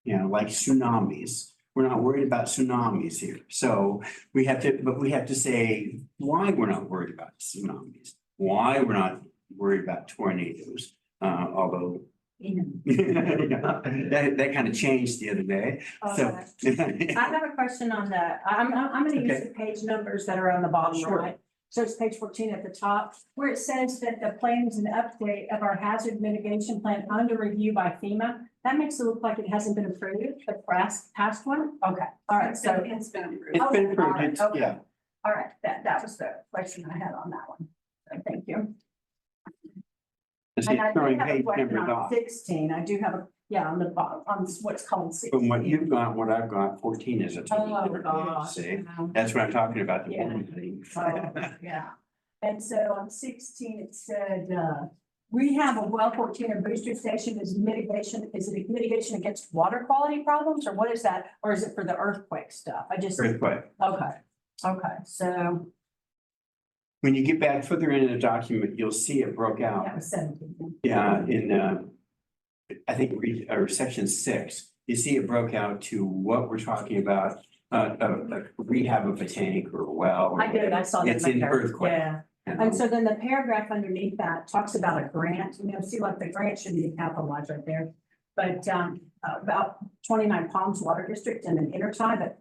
Like tsunamis. We're not worried about tsunamis here. So we have to say why we're not worried about tsunamis, why we're not worried about tornadoes. Although that kind of changed the other day. So I have a question on that. I'm gonna use Okay. the page numbers that are on the bottom Sure. right. So it's page 14 at the top, where it says that the plan is an update of our hazard mitigation plan under review by FEMA. That makes it look like it hasn't been approved, the past one? Okay, all right, so. It's been approved. It's been Okay, all right, approved, okay. yeah. All right, that was the question I had on that one. So thank you. It's And I do throwing have a page question numbers on off. 16. I do have a, yeah, on the bottom, on what's called 16. From what you've got, what I've got, 14 is a totally Oh, different gosh. page, see? no. That's what I'm talking about. the Yeah. formatting. Oh, yeah. And so on 16, it said, rehab of well 14 or booster station is mitigation, is it mitigation against water quality problems or what is that? Or is it for the earthquake stuff? I just, Earthquake. okay, so When you get back further into the document, you'll see it broke out. that was 17. Yeah, in I think or section 6, you see it broke out to what we're talking about, a rehab of a tank or a well. I did, I saw that. It's in there. earthquake. Yeah. And so then the paragraph underneath that talks about a grant, see like the grant should be capitalized right there. But about 29 Palms Water District and an intertie, but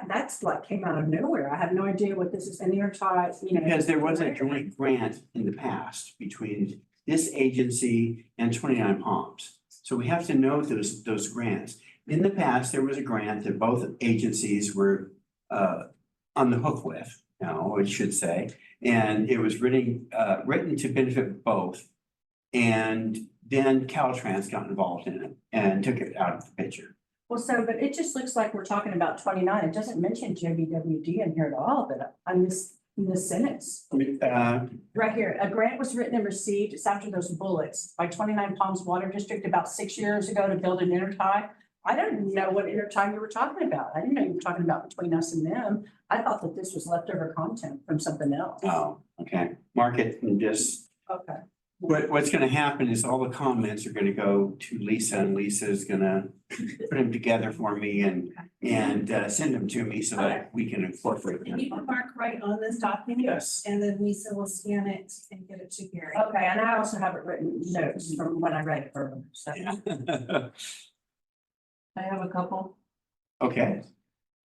that's like came out of nowhere. I have no idea what this is, an intertie, Because there was a joint grant in the past between this agency and 29 Palms. So we have to know those grants. In the past, there was a grant that both agencies were on the hook with, I should say. And it was written to benefit both. And then Caltrans got involved in it and took it out of the picture. Well, so, but it just looks like we're talking about 29. It doesn't mention JBWD in here at all, but on this sentence. Right here, a grant was written and received, it's after those bullets, by 29 Palms Water District about 6 years ago to build an intertie. I don't know what intertie you were talking about. I didn't know you were talking about between us and them. I thought that this was leftover content from something else. Oh, okay. Mark it and just, Okay. what's gonna happen is all the comments are gonna go to Lisa and Lisa's gonna put them together for me and send them to me so that we can incorporate And you them. can mark right on this document. Yes. And then Lisa will scan it and get it to Gary. Okay, and I also have it written notes from when I read it earlier, so. Yeah. I have a couple. Okay,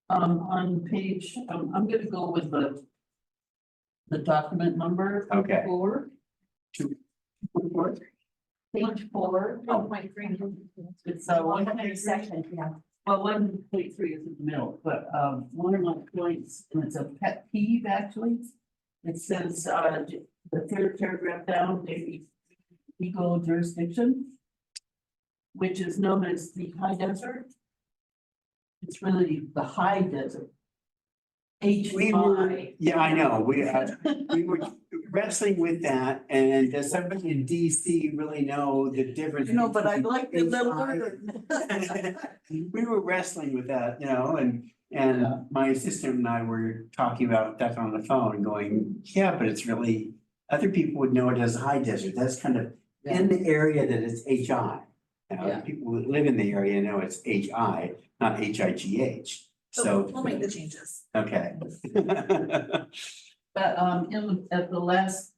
On page, I'm gonna go with the document number. Okay. 4. Page 4. 1.3. It's One one page section, yeah. well, 1.3 is in the middle, but one of my points, and it's a pet peeve actually. It says the third paragraph down, the eco jurisdiction, which is known as the high desert. It's really the high desert. HI. yeah, I know, we were wrestling with that, and does somebody in DC really know the difference? No, but I'd between like to little HI? word. We were wrestling with that, and my assistant and I were talking about that on the phone, going, yeah, but it's really, other people would know it as high desert, that's kind of in the area that it's HI. Yeah. People who live in the area know it's HI, not HIGH, so, We'll make the changes. okay. But at the last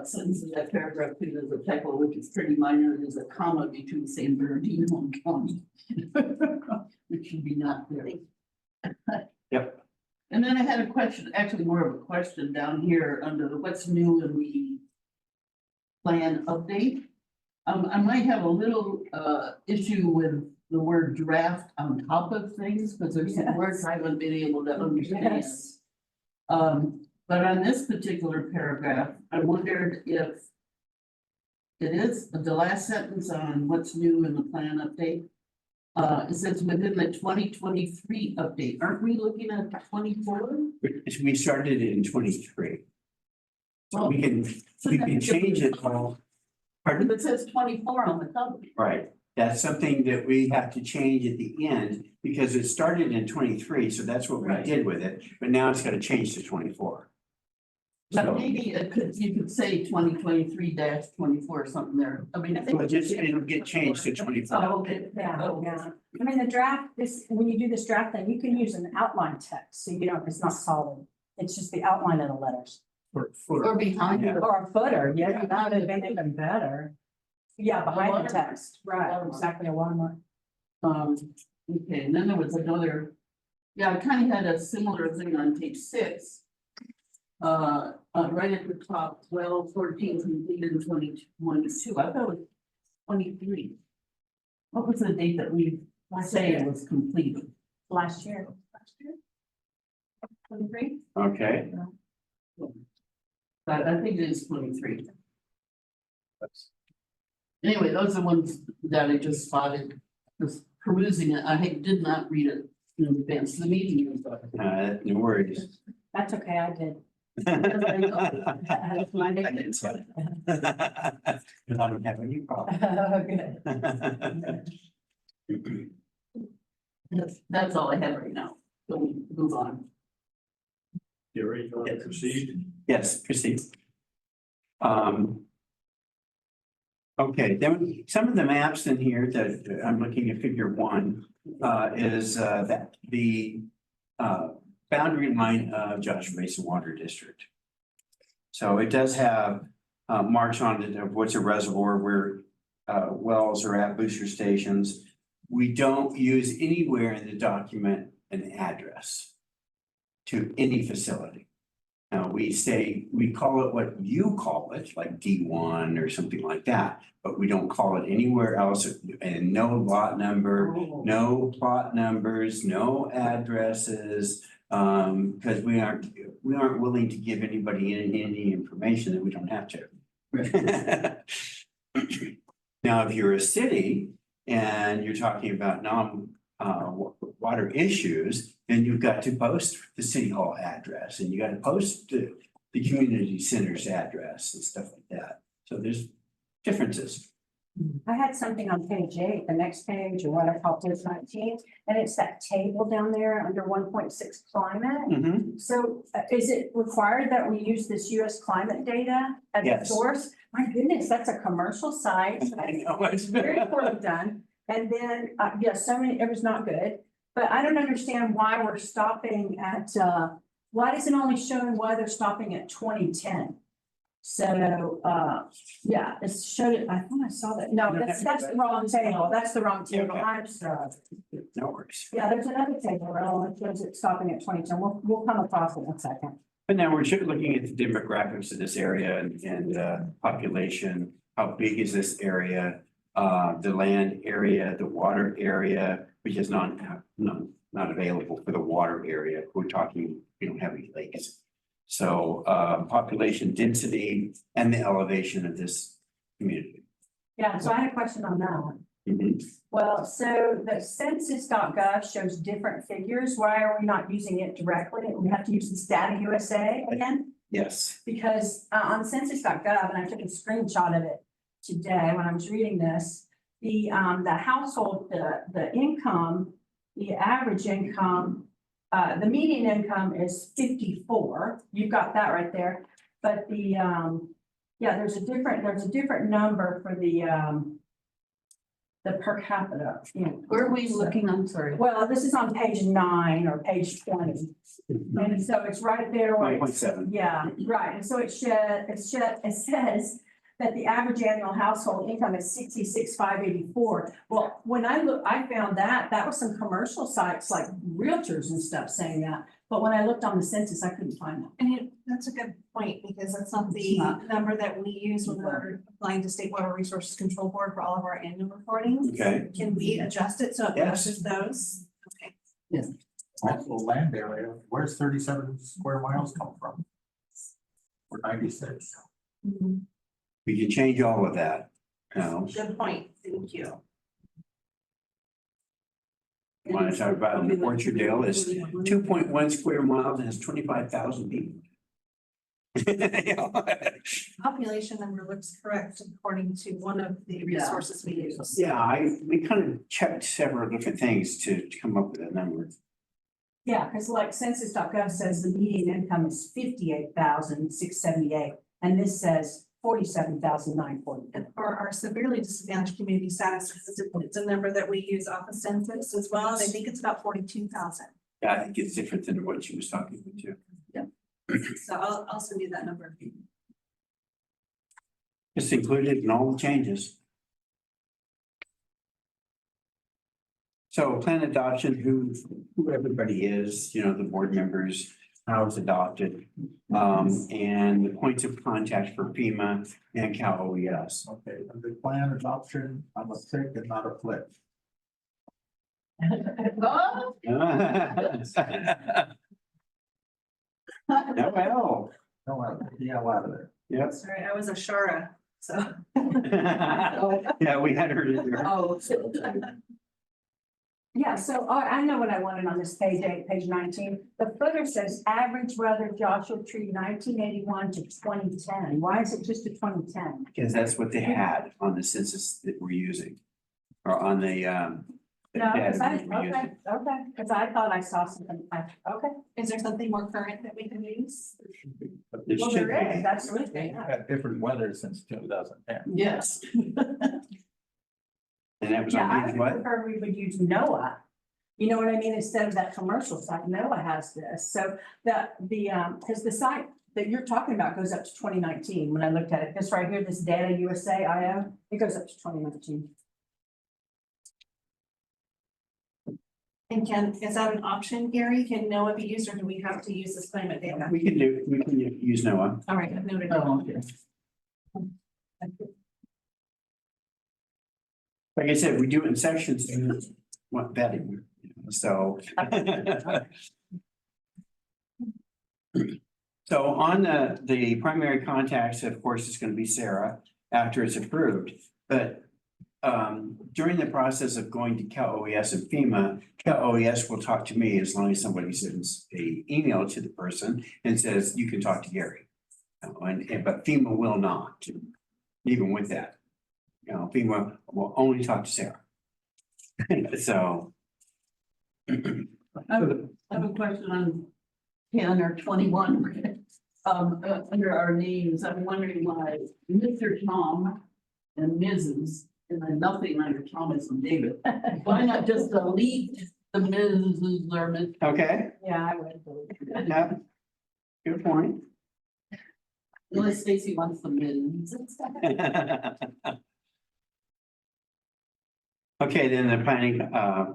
sentence of that paragraph, too, there's a typo, which is pretty minor, there's a comma between San Bernardino and County. Which should be not there. Yep. And then I had a question, actually more of a question down here under the what's new in the plan update. I might have a little issue with the word draft on top of things, because there's some words I haven't been able to understand. Yes. But on this particular paragraph, I wondered if it is the last sentence on what's new in the plan update. It says within the 2023 update, aren't we looking at 24? We started it in 23. So we can change it all. Pardon? It says 24 on the cover. Right, that's something that we have to change at the end because it started in 23, so that's what we Right. did with it, but now it's gotta change to 24. But So maybe it could, you could say 2023-24 or something there. I mean, I think. it'll get changed to 24. Oh, okay. Yeah, Oh. yeah. I mean, the draft, when you do this draft thing, you can use an outline text, so you don't, it's not solid. It's just the outline of the letters. Or behind Yeah. it. Or a footer, yeah, that would have been even better. Yeah, behind the watermark. text, right, exactly, a watermark. Okay, and then there was another, yeah, I kind of had a similar thing on page 6. Right at the top, 12-14 completed in 2022, I thought it was 23. What was the date that we say it was completed? Last year. 23? Okay, I think it is 23. Anyway, those are the ones that I just spotted, just perusing it, did not read it in advance of the meeting. no worries. That's okay, I did. That's my I name. didn't say it. Because I don't have any problem. Good. That's all I have right now, so we move on. You ready to proceed? Yes, proceed. Okay, then some of the maps in here that I'm looking at figure 1 is that the boundary line of Joshua Basin Water District. So it does have marks on it of what's a reservoir, where wells are at, booster stations. We don't use anywhere in the document an address to any facility. Now, we call it what you call it, like D1 or something like that, but we don't call it anywhere else, and no lot number, no plot numbers, no addresses. Because we aren't willing to give anybody any information that we don't have to. Now, if you're a city and you're talking about water issues, then you've got to post the city hall address, and you got to post the community center's address and stuff like that. So there's differences. I had something on page 8, the next page, or what I call page 19, and it's that table down there under 1.6 climate. Mhm. So is it required that we use this US climate data as a Yes. source? My goodness, that's a commercial site. I know, It's very poorly done. And then, yes, it was not good, but I don't understand why we're stopping at, why is it only showing why they're stopping at 2010? So, yeah, it's showed, I thought I saw that. No, that's the wrong table. That's the wrong table. I'm sorry. No worries. Yeah, there's another table, that shows it stopping at 2010. We'll come across it in a second. But now we're looking at the demographics of this area and population. How big is this area? The land area, the water area, which is not available for the water area. We're talking, we don't have any lakes. So population density and the elevation of this community. Yeah, so I had a question on that one. Mhm. Well, so the census.gov shows different figures. Why are we not using it directly? We have to use this data USA again? Yes. Because on census.gov, and I took a screenshot of it today when I was reading this, the household, the income, the average income, the median income is 54. You've got that right there. But yeah, there's a different number for the per capita. Where are we looking? I'm sorry. Well, this is on page 9 or page 20. And so it's right there. where it's- 9.7. Yeah, right. And so it says that the average annual household income is 66,584. Well, when I found that was some commercial sites like realtors and stuff saying that. But when I looked on the census, I couldn't find that. And that's a good point, because that's not the number that we use when we're applying to State Water Resources Control Board for all of our annual reportings. Okay. Can we adjust it so it Yes. matches those? Okay. Actual land area, where's 37 square miles come from? Or 96? We can change all of that. No. Good point, thank you. Want to talk about Orchard Dale is 2.1 square miles and has 25,000 people. Population number looks correct according to one of the resources we use. Yeah, we kind of checked several different things to come up with a number. Yeah, because like census.gov says the median income is 58,678, and this says 47,940. And for our severely disadvantaged community status, it's a number that we use off of census as well. I think it's about 42,000. Yeah, I think it's different than what she was talking about too. So I'll send you that number. It's included in all the changes. So plan adoption, who everybody is, you know, the board members, how it's adopted, and the points of contact for FEMA and Cal OES. Okay, under plan adoption, I'm a tick and not a flip. Oh, No, well, No, I took the hell out of there. yep. Sorry, I was a Shara, so. Yeah, we had her in there. oh. Yeah, so I know what I wanted on this page 8, page 19. The footer says average weather Joshua Tree 1981 to 2010. Why is it just to 2010? Because that's what they had on the census that we're using. Or on the No, because data we're using. okay, because I thought I saw something, okay. Is there something more current that we can use? But there Well, should there is, be. that's really, We've had different weather since 2010. Yes. And that was yeah, I on would what? prefer we would use NOAA. You know what I mean? Instead of that commercial site, NOAA has this. So because the site that you're talking about goes up to 2019. When I looked at it, this right here, this Data USA IO, it goes up to 2019. And is that an option, Gary? Can NOAA be used or do we have to use this climate data? We can use NOAA. All right, I've noted. Oh, okay. Like I said, we do it in sections, want vetting, so. So on the primary contacts, of course, it's gonna be Sarah after it's approved, but during the process of going to Cal OES and FEMA, Cal OES will talk to me as long as somebody sends a email to the person and says, you can talk to Gary. But FEMA will not, even with that. You know, FEMA will only talk to Sarah. So. I have a question on 10 or 21. Under our names, I'm wondering why Mr. Tom and Mrs. and then nothing under Thomas and David. Why not just delete the Mrs. or Miss? Okay, Yeah, I would. yeah, good point. Unless Stacy wants the Ms. Okay, then the planning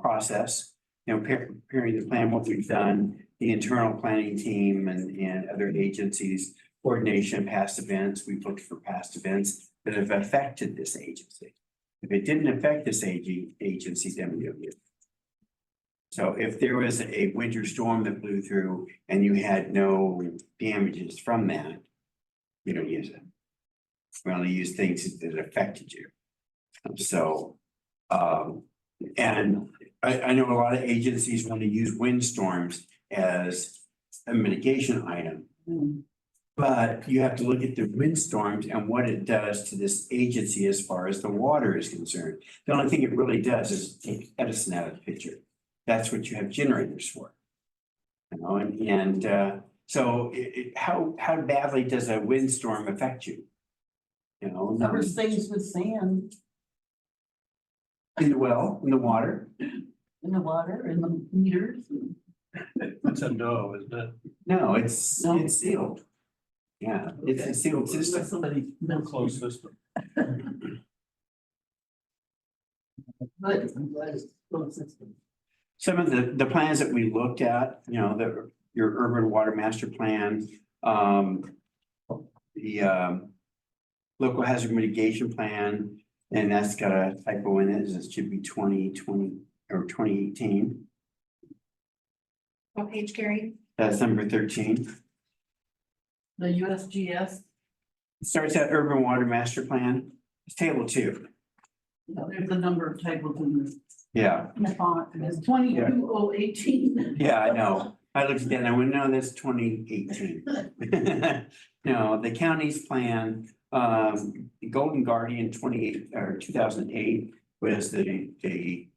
process, you know, preparing the plan, what we've done, the internal planning team and other agencies, coordination, past events, we've looked for past events that have affected this agency. If it didn't affect this agency, then we don't use it. So if there was a winter storm that blew through and you had no damages from that, you don't use it. We only use things that affected you. So, and I know a lot of agencies want to use windstorms as a mitigation item. But you have to look at the windstorms and what it does to this agency as far as the water is concerned. The only thing it really does is take Edison out of the picture. That's what you have generators for. You know, so how badly does a windstorm affect you? You know, Covers things with sand in the well, in the water. in the water and the meters. It's a no, isn't it? No, it's sealed. Yeah, it's a sealed system. Somebody. Closed system. But I'm glad it's closed system. Some of the plans that we looked at, you know, your urban water master plan, the local hazard mitigation plan, and that's got a typo in it. It should be 2020 or 2018. What page, Gary? That's number 13. The USGS, It starts at urban water master plan. It's table 2. there's a number of typos in this. Yeah, In the font. It's 22018. yeah, I know. I looked at that and I went, no, that's 2018. No, the county's plan, the Golden Guardian 2008 was the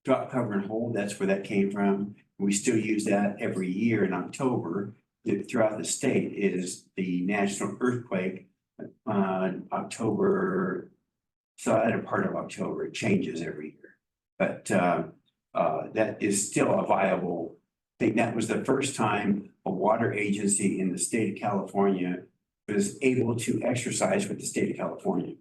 drop, cover and hold. That's where that came from. We still use that every year in October. Throughout the state is the National Earthquake on October. So at a part of October, it changes every year. But that is still a viable thing. That was the first time a water agency in the state of California was able to exercise with the state of California,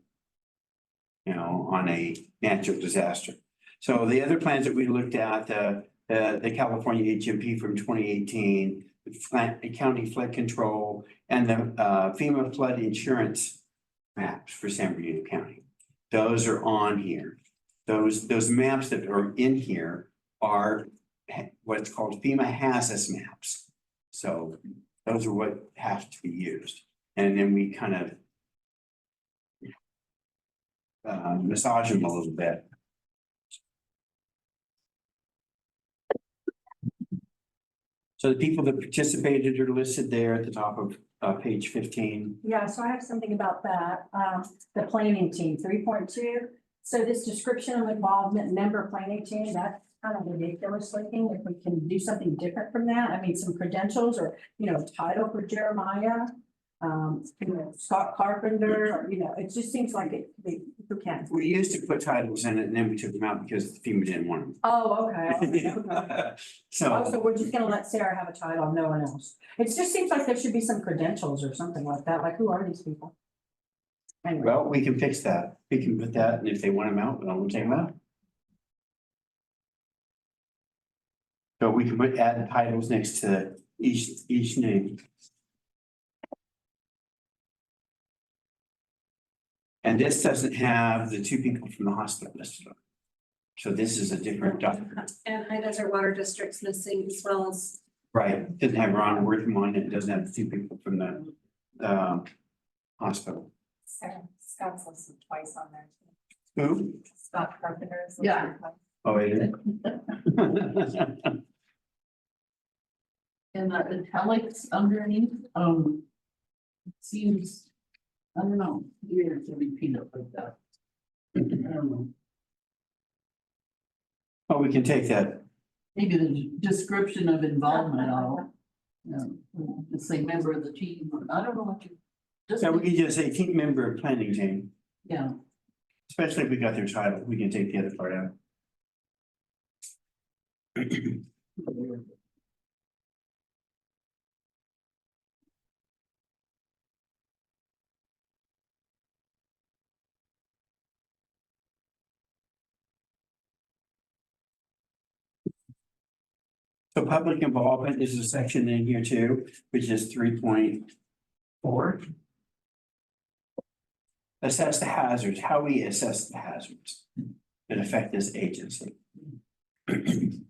you know, on a natural disaster. So the other plans that we looked at, the California HMP from 2018, the county flood control, and the FEMA flood insurance maps for San Bernardino County. Those are on here. Those maps that are in here are what's called FEMA HAZAS maps. So those are what have to be used. And then we kind of massage them a little bit. So the people that participated are listed there at the top of page 15. Yeah, so I have something about that. The planning team, 3.2. So this description of involvement, member planning team, that's kind of ridiculous looking. If we can do something different from that, I mean, some credentials or, you know, title for Jeremiah. You know, Scott Carpenter, or, you know, it just seems like who can. We used to put titles in it and then we took them out because the FEMA didn't want them. Oh, okay. Oh, So so we're just gonna let Sarah have a title, no one else. It just seems like there should be some credentials or something like that, like who are these people? Anyway, well, we can fix that. We can put that, and if they want them out, then we'll take them out. So we can add titles next to each name. And this doesn't have the two people from the hospital listed on it. So this is a different document. And High Desert Water District's missing as well as. Right, it doesn't have Ron Wortham on it. It doesn't have the two people from the hospital. Scott's listed twice on there. Who? Scott Carpenter is. Yeah. Oh, wait. And the italics underneath, seems, I don't know, weird to repeat it like that. I don't know, Oh, we can take that. maybe the description of involvement, I'll, just say member of the team, I don't know what you. Just, Yeah, we can just say team member of planning team, yeah, especially if we got their title. We can take the other part out. So public involvement is a section in here too, which is 3.4. Assess the hazards, how we assess the hazards that affect this agency. You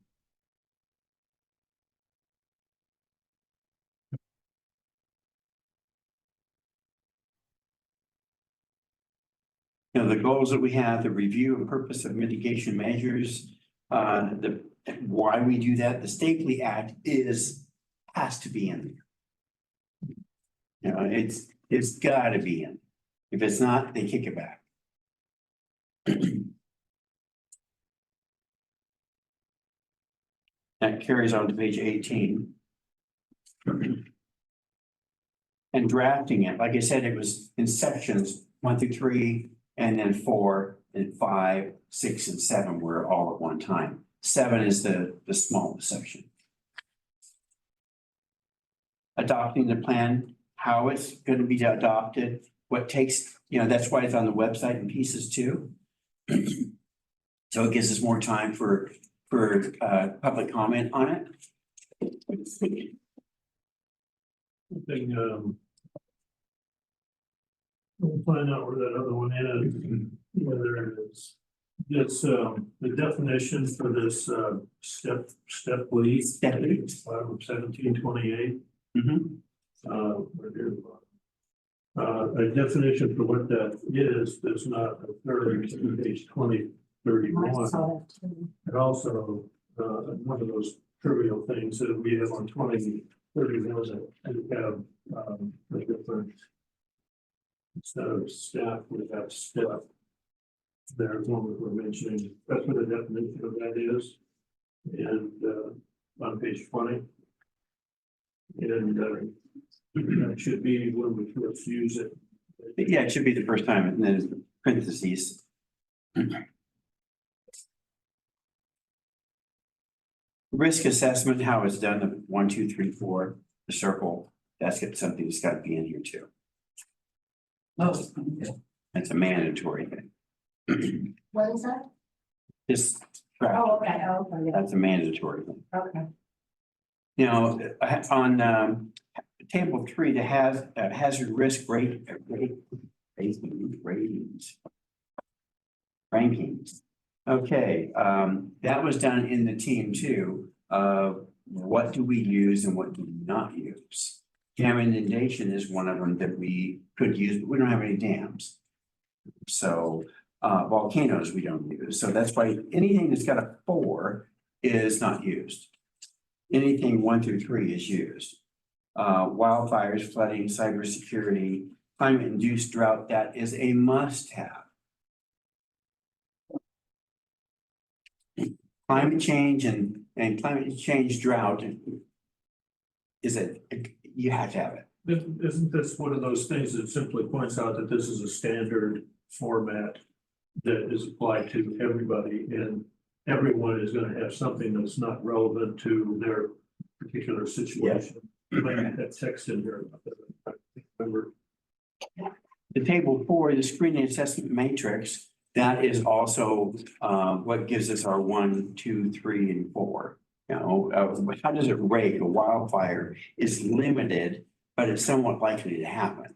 know, the goals that we have, the review and purpose of mitigation measures, why we do that, the Stapley Act has to be in there. You know, it's gotta be in. If it's not, they kick it back. That carries on to page 18. And drafting it, like I said, it was in sections 1 through 3, and then 4, and 5, 6, and 7 were all at one time. 7 is the smallest section. Adopting the plan, how it's going to be adopted, what takes, you know, that's why it's on the website in pieces too. So it gives us more time for public comment on it. We'll find out where that other one is, whether it is. This, the definition for this, step lead. 1728. Right here. A definition for what that is does not occur in page 2031. And also, one of those trivial things that we have on 20 30 those that have, the different. Instead of staff, we have staff. There's one that we're mentioning, that's what the definition of that is. And, on page 20. And, that should be when we first use it. Yeah, it should be the first time, and then parentheses. Risk assessment, how it's done, the 1, 2, 3, 4, the circle, that's got something that's got to be in here too. Oh, okay. It's a mandatory thing. What is that? Just, Oh, okay, okay, that's a mandatory thing. okay. You know, on table 3, the hazard risk ratings. Rankings. Okay, that was done in the team too. What do we use and what do we not use? Dam inundation is one of them that we could use, but we don't have any dams. So volcanoes we don't use. So that's why anything that's got a 4 is not used. Anything 1 through 3 is used. Wildfires, flooding, cybersecurity, climate-induced drought, that is a must-have. Climate change and climate change drought is you have to have it. Isn't this one of those things that simply points out that this is a standard format that is applied to everybody, and everyone is going to have something that's not relevant to their particular situation? You might have that text in here. I remember. The table 4, the screening assessment matrix, that is also what gives us our 1, 2, 3, and 4. You know, how does it rate? A wildfire is limited, but it's somewhat likely to happen.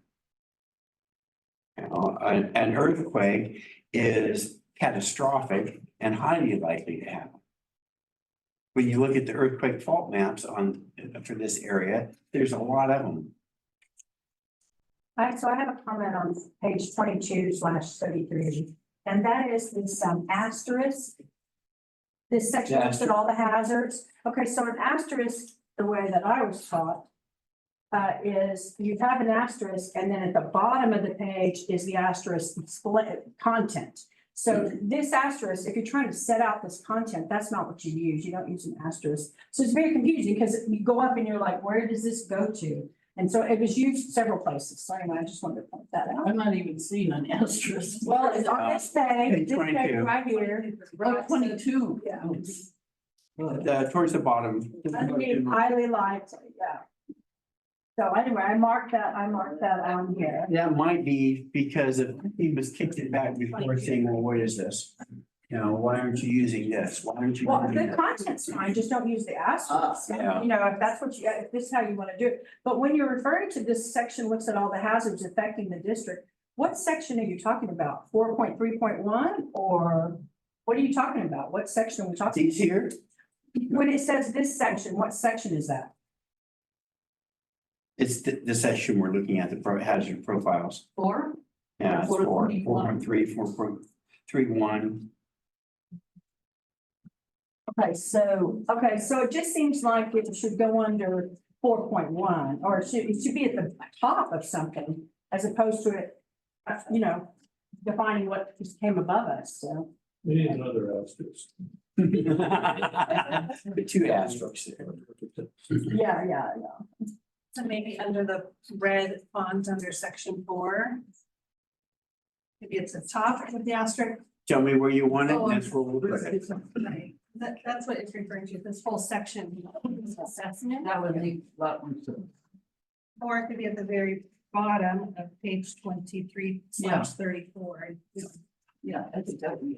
You know, an earthquake is catastrophic and highly likely to happen. When you look at the earthquake fault maps for this area, there's a lot of them. All right, so I have a comment on page 22/33, and that is this asterisk. This section looks at all the hazards. Okay, so an asterisk, the way that I was taught, is you have an asterisk, and then at the bottom of the page is the asterisk split content. So this asterisk, if you're trying to set out this content, that's not what you use. You don't use an asterisk. So it's very confusing because you go up and you're like, where does this go to? And so it was used several places. So anyway, I just wanted to point that out. I'm not even seeing an asterisk. Well, it's on this page, this page 22. right here. Oh, 22. Yeah. Towards the bottom. Underneath highly lighted, yeah. So anyway, I marked that on here. That might be because if he was kicked it back before saying, well, what is this? You know, why aren't you using this? Why aren't you? Well, using the that? content's fine, just don't use the asterisk. Yeah. You know, if that's what you, if this is how you want to do it. But when you're referring to this section, looks at all the hazards affecting the district, what section are you talking about? 4.3.1 or what are you talking about? What section are we talking? These here? When it says this section, what section is that? It's the section we're looking at, the hazard profiles. 4? Yeah, it's 4, 4.1. 4.3, 4.31. Okay, so it just seems like it should go under 4.1, or it should be at the top of something as opposed to it, you know, defining what just came above us, so. We need another asterisk. The 2 asterisks there. Yeah. So maybe under the red font under section 4. Maybe it's the top with the asterisk. Tell me where you want it, Oh, and that's where we'll put it. Right. That's what it's referring to, this whole section. Assessment. That would be a lot more. Or it could be at the very bottom of page 23/34. Yeah, I think that would be.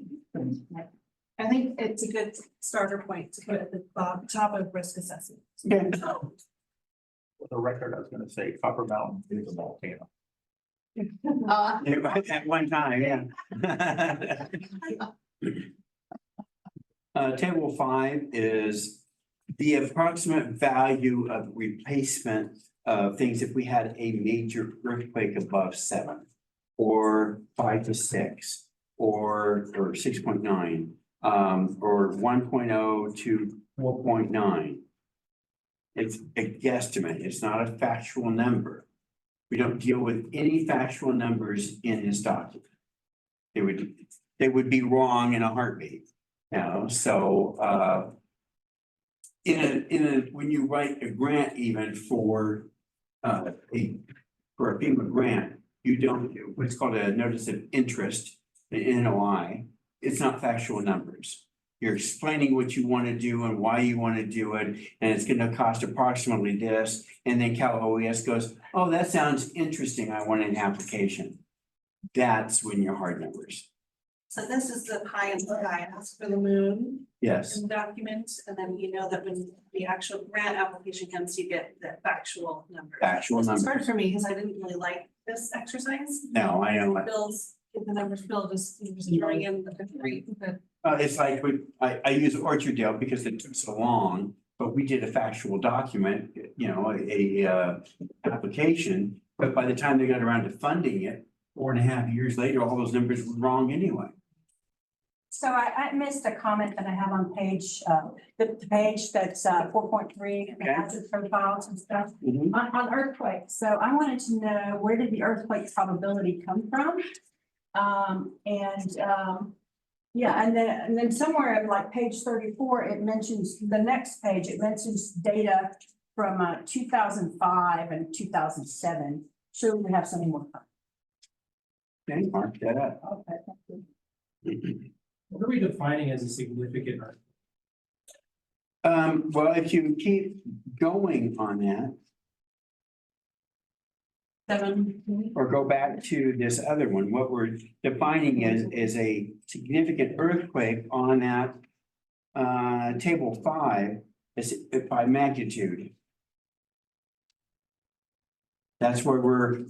I think it's a good starter point to put at the top of risk assessment. Okay. For the record, I was gonna say Copper Mountain is a volcano. At one time, yeah. Table 5 is the approximate value of replacement of things if we had a major earthquake above 7 or 5 to 6 or 6.9 or 1.0 to 4.9. It's a guesstimate. It's not a factual number. We don't deal with any factual numbers in this document. They would be wrong in a heartbeat. So when you write a grant even for a FEMA grant, you don't do what's called a notice of interest, the NOI. It's not factual numbers. You're explaining what you want to do and why you want to do it, and it's going to cost approximately this. And then Cal OES goes, oh, that sounds interesting. I want an application. That's when your hard numbers. So this is the pie and the sky ask for the moon Yes. in the document, and then you know that when the actual grant application comes, you get the factual numbers. Factual It's numbers. hard for me because I didn't really like this exercise. No, I know. Bills, if the numbers bill, just throwing in the rate, but It's like, I use Orchardale because it took so long, but we did a factual document, you know, a application. But by the time they got around to funding it, 4.5 years later, all those numbers were wrong anyway. So I missed a comment that I have on page, the page that's 4.3, the hazard profiles and stuff on earthquakes. So I wanted to know, where did the earthquake probability come from? Yeah, and then somewhere in like page 34, it mentions the next page, it mentions data from 2005 and 2007. Sure, we have some more. Okay, mark that up. Okay, thank you. What are we defining as a significant? Well, if you keep going on that, 7. or go back to this other one, what we're defining is a significant earthquake on that table 5 is by magnitude. That's where we're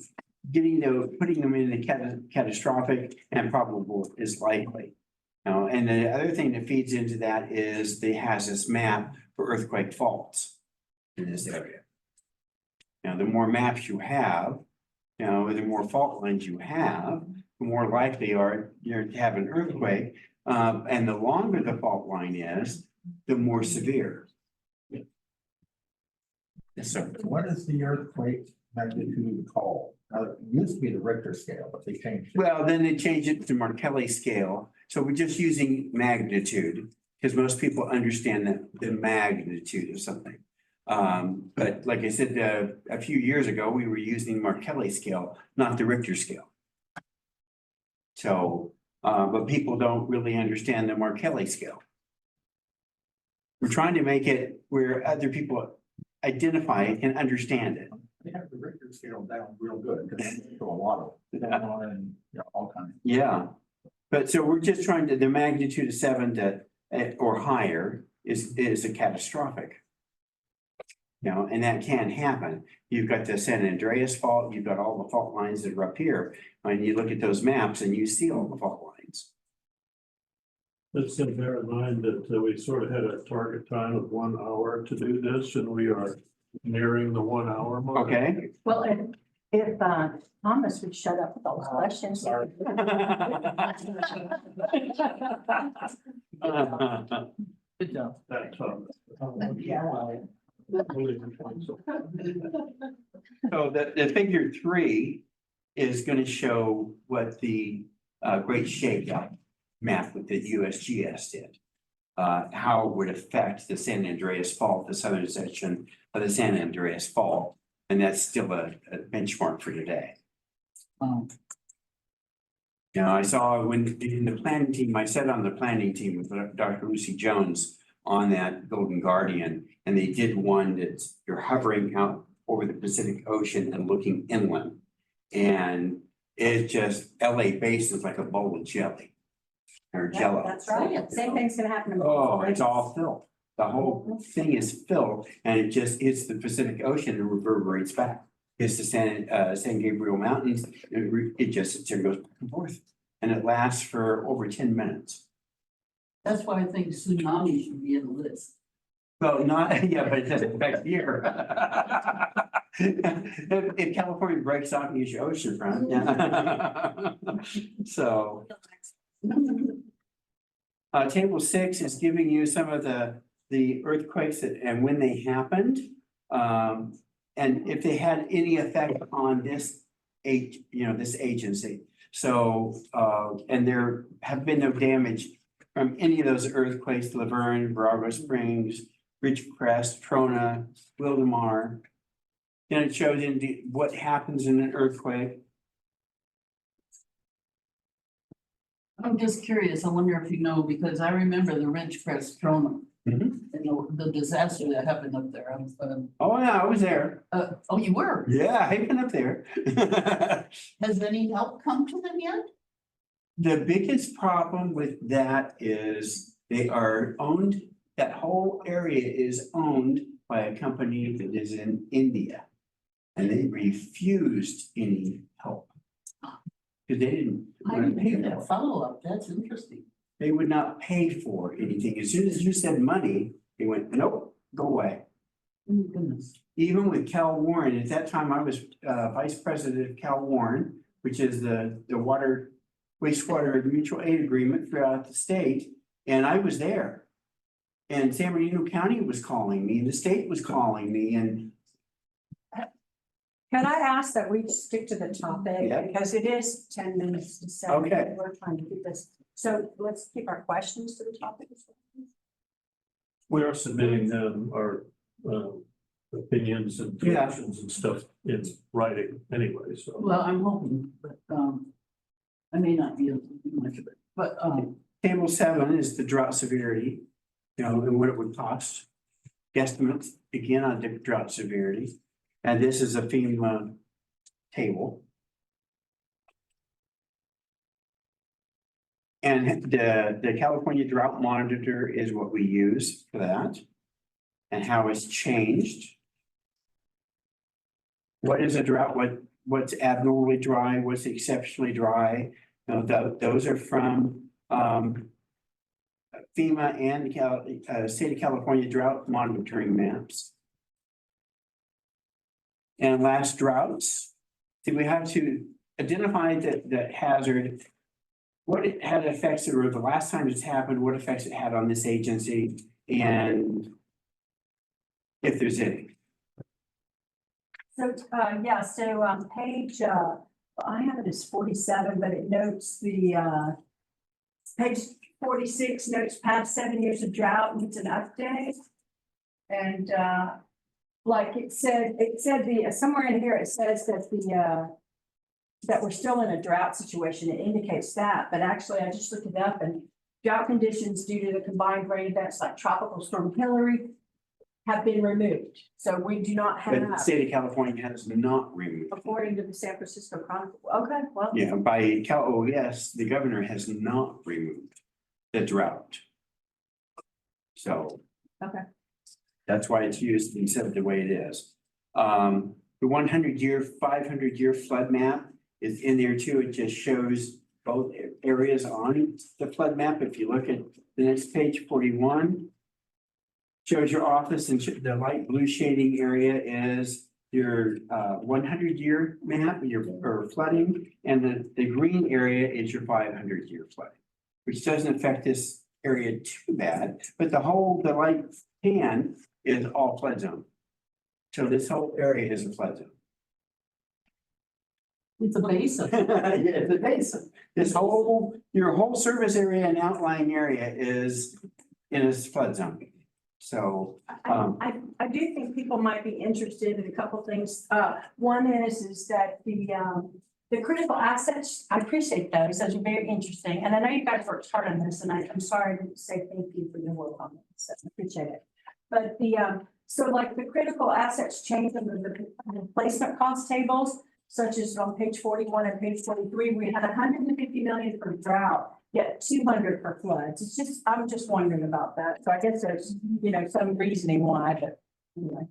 getting putting them in the catastrophic and probable is likely. Now, and the other thing that feeds into that is the hazardous map for earthquake faults in this area. Now, the more maps you have, you know, the more fault lines you have, the more likely you're to have an earthquake. And the longer the fault line is, the more severe. Yes, sir. What is the earthquake magnitude called? It used to be the Richter scale, but they changed it. Well, then they changed it to Markelli scale. So we're just using magnitude because most people understand that the magnitude of something. But like I said, a few years ago, we were using Markelli scale, not the Richter scale. So, but people don't really understand the Markelli scale. We're trying to make it where other people identify it and understand it. They have the Richter scale down real good because they do a lot of it and you know, all kinds. Yeah, but so we're just trying to, the magnitude of 7 to or higher is a catastrophic. You know, and that can happen. You've got the San Andreas fault, you've got all the fault lines that are up here. And you look at those maps and you see all the fault lines. Let's bear in mind that we sort of had a target time of 1 hour to do this, and we are nearing the 1 hour mark. Okay. Well, if Thomas would shut up with all the questions. Sorry. Good job. That's So the figure 3 is going to show what the Great Shakeout map with the USGS did. How it would affect the San Andreas Fault, the southern section of the San Andreas Fault. And that's still a benchmark for today. Now, I saw when in the planning team, I sat on the planning team with Dr. Lucy Jones on that Golden Guardian, and they did one that's you're hovering out over the Pacific Ocean and looking inland. And it just, LA Basin is like a bowl of jelly or jello. That's right. Same thing's gonna happen. Oh, it's all filled. The whole thing is filled and it just hits the Pacific Ocean and reverberates back. It's the San Gabriel Mountains. It just sits there and goes back and forth. And it lasts for over 10 minutes. That's why I think tsunami should be in the list. Well, not, yeah, but it doesn't affect here. If California breaks out in the ocean front, yeah. So. Table 6 is giving you some of the earthquakes and when they happened. And if they had any effect on this this agency. So, and there have been no damage from any of those earthquakes, Laverne, Barago Springs, Ridgecrest, Trona, Wildemar. And it shows what happens in an earthquake. I'm just curious, I wonder if you know, because I remember the Ridgecrest trauma. Mhm. And the disaster that happened up there. Oh, yeah, I was there. Oh, you were? Yeah, I've been up there. Has any help come to them yet? The biggest problem with that is they are owned, that whole area is owned by a company that is in India. And they refused any help. Because they didn't. I didn't hear that follow-up, that's interesting. They would not pay for anything. As soon as you said money, they went, nope, go away. Oh, goodness. Even with Cal Warren, at that time, I was vice president of Cal Warren, which is the wastewater mutual aid agreement throughout the state, and I was there. And San Bernardino County was calling me, and the state was calling me, and Can I ask that we stick to the topic? Yeah. Because it is 10 minutes to 7. Okay. We're trying to keep this. So let's keep our questions to the topic. We are submitting our opinions and Yeah. directions and stuff in writing anyway, so. Well, I'm hoping, but, I may not be able to do much of it, but, table 7 is the drought severity, and what it would cost. Guesstimates, again, on the drought severity, and this is a FEMA table. And the California Drought Monitor is what we use for that. And how it's changed. What is a drought? What's abnormally dry? What's exceptionally dry? Those are from FEMA and the state of California drought monitoring maps. And last droughts, we have to identify that hazard. What it had effects, or the last time it's happened, what effects it had on this agency, and if there's any. So, page, I have it as 47, but it notes the, page 46 notes past 7 years of drought needs an update. And, like it said somewhere in here, it says that that we're still in a drought situation. It indicates that, but actually I just looked it up, and drought conditions due to the combined rain events like Tropical Storm Hillary have been removed. So we do not But the have, state of California has not removed. according to the San Francisco Chronicle. Okay, well. Yeah, by Cal OES, the governor has not removed the drought. So. Okay. That's why it's used and said the way it is. The 100-year, 500-year flood map is in there too. It just shows both areas on the flood map. If you look at the next page, 41, shows your office, and the light blue shading area is your 100-year map, or flooding, and the green area is your 500-year flooding, which doesn't affect this area too bad, but the light tan is all flood zone. So this whole area is a flood zone. it's a basin. Yeah, it's a basin. Your whole service area and outlying area is in a flood zone. So, I do think people might be interested in a couple things. One is that the critical assets, I appreciate those. Those are very interesting. And I know you guys worked hard on this, and I'm sorry to say thank you for your work on this. I appreciate it. But so like the critical assets change under the replacement cost tables, such as on page 41 and page 43, we had 150 million for drought, yet 200 for floods. It's just, I'm just wondering about that. So I guess there's, some reasoning why, but anyway.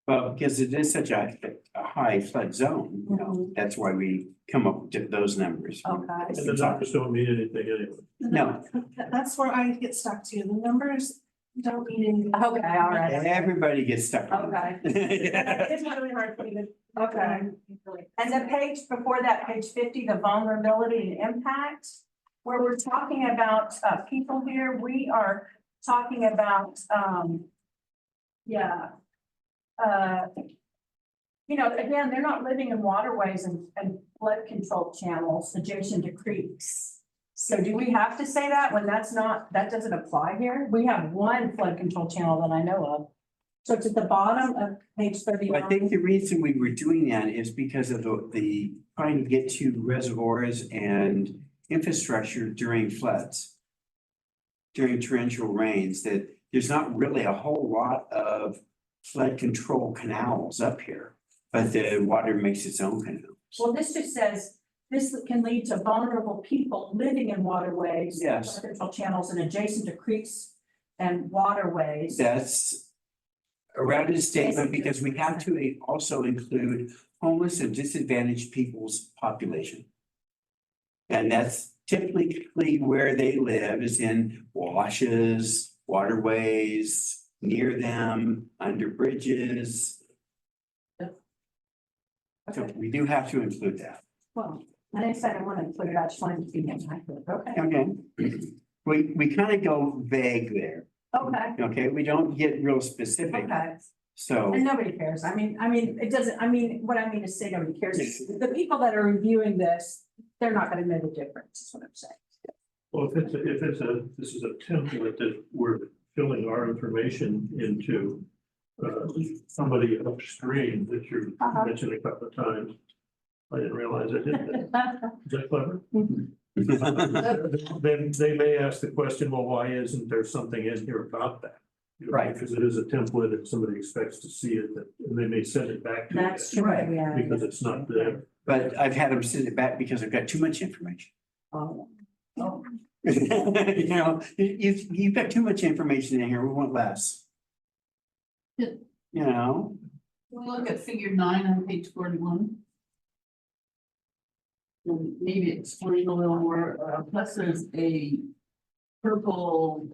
well, because it is such a high flood zone, that's why we come up with those numbers. Okay. And the numbers don't mean anything anyway. No, That's where I get stuck too. The numbers don't mean anything. Okay, all right. everybody gets stuck on Okay. it. It's really hard for me to. Okay. And the page before that, page 50, the vulnerability and impact, where we're talking about people here, we are talking about, you know, again, they're not living in waterways and flood control channels adjacent to creeks. So do we have to say that when that doesn't apply here? We have one flood control channel that I know of. So it's at the bottom of page Well, I 39. think the reason we were doing that is because of the trying to get to reservoirs and infrastructure during floods. During torrential rains, that there's not really a whole lot of flood control canals up here, but the water makes its own canal. Well, this just says this can lead to vulnerable people living in waterways. Yes. Flood control channels and adjacent to creeks and waterways. That's a rounded statement because we have to also include homeless and disadvantaged people's population. And that's typically where they live is in washes, waterways, near them, under bridges. So we do have to include that. Well, I didn't say I don't want to include it. I just wanted to be accurate. Okay. Okay. We kind of go vague there. Okay. Okay, we don't get real specific. Okay. So. And nobody cares. I mean, it doesn't, what I mean to say nobody cares. The people that are reviewing this, they're not gonna know the difference, is what I'm saying. Well, this is a template that we're filling our information into. Somebody upstream that you mentioned a couple of times. I didn't realize I did that. Is that clever? Then they may ask the question, well, why isn't there something in here about that? You know, Right. Because it is a template and somebody expects to see it, and they may send it back to you. That's true, yeah. Because it's not there. But I've had them send it back because I've got too much information. Oh. You know, you've got too much information in here, we want less. Yeah. You know, We'll look at figure 9 on page 41. And maybe explain a little more, plus there's a purple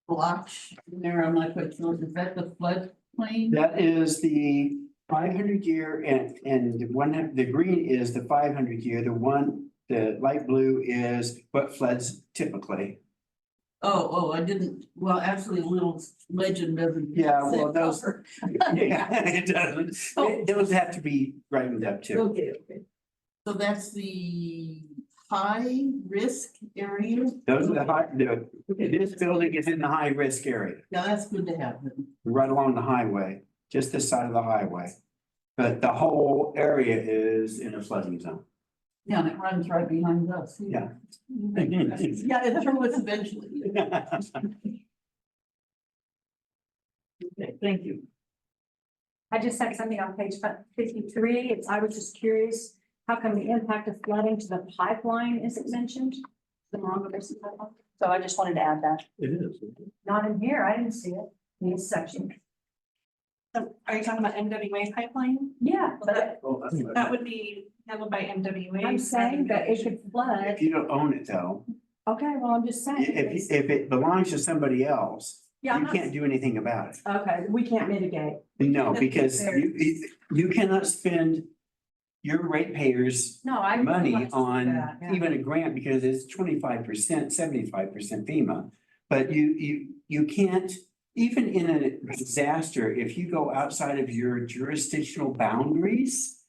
blotch in there, I'm not quite sure, is that the floodplain? that is the 500-year and the one, the green is the 500-year, the light blue is what floods typically. Oh, I didn't, well, actually, a little legend doesn't. Yeah, well, say those- cover. Yeah, it doesn't. Those have to be brightened up too. Okay. So that's the high risk area? Those are this building is in the high risk area, Yeah, that's good to have then. right along the highway, just this side of the highway. But the whole area is in a flooding zone. Yeah, and it runs right behind us. Yeah. Yeah, it's through us eventually. Okay, thank you. I just had something on page 53. I was just curious, how come the impact of flooding to the pipeline isn't mentioned? The Monroe Basin pipeline. So I just wanted to add that. It is. Not in here. I didn't see it in this section. So are you talking about MWA pipeline? Yeah, but That would be handled by MWA. I'm saying that it could flood. If you don't own it though, Okay, well, I'm just saying. if it belongs to somebody else, Yeah, I'm you not- can't do anything about it. Okay, we can't mitigate. No, because you cannot spend your ratepayers' No, I. money on that, yeah. even a grant because it's 25%, 75% FEMA. But you can't, even in a disaster, if you go outside of your jurisdictional boundaries,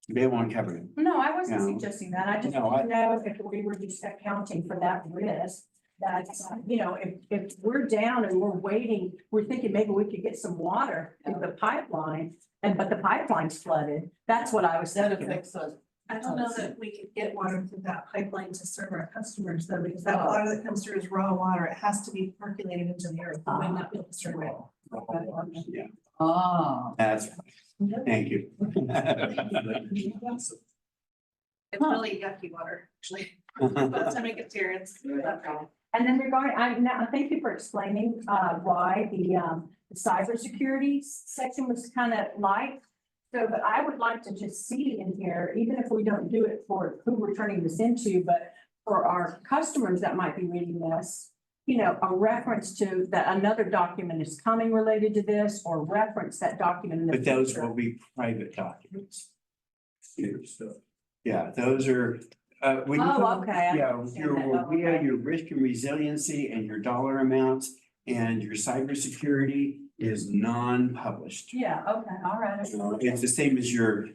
they won't cover it. No, I wasn't No. suggesting that. I just No, didn't know if we were just accounting for that risk. That's, if we're down and we're waiting, we're thinking maybe we could get some water through the pipeline, but the pipeline's flooded. That's what I was That thinking. affects us. I don't know that we could get water through that pipeline to serve our customers though, because that water that comes through is raw water. It has to be percolated into the earth. We might not be able to serve it. Yeah, Ah. that's, thank you. It's really yucky water, actually. By the time it gets here, it's. And then thank you for explaining, why the cybersecurity section was kind of light. So, but I would like to just see in here, even if we don't do it for who we're turning this into, but for our customers that might be reading this, a reference to that another document is coming related to this, or reference that document in the But those future. will be private documents. So, Yeah, those are, when you. Oh, okay. I Yeah, understand your, that. Oh, yeah, okay. your risk and resiliency and your dollar amounts and your cybersecurity, is non-published. Yeah, okay, all right. It's the same as your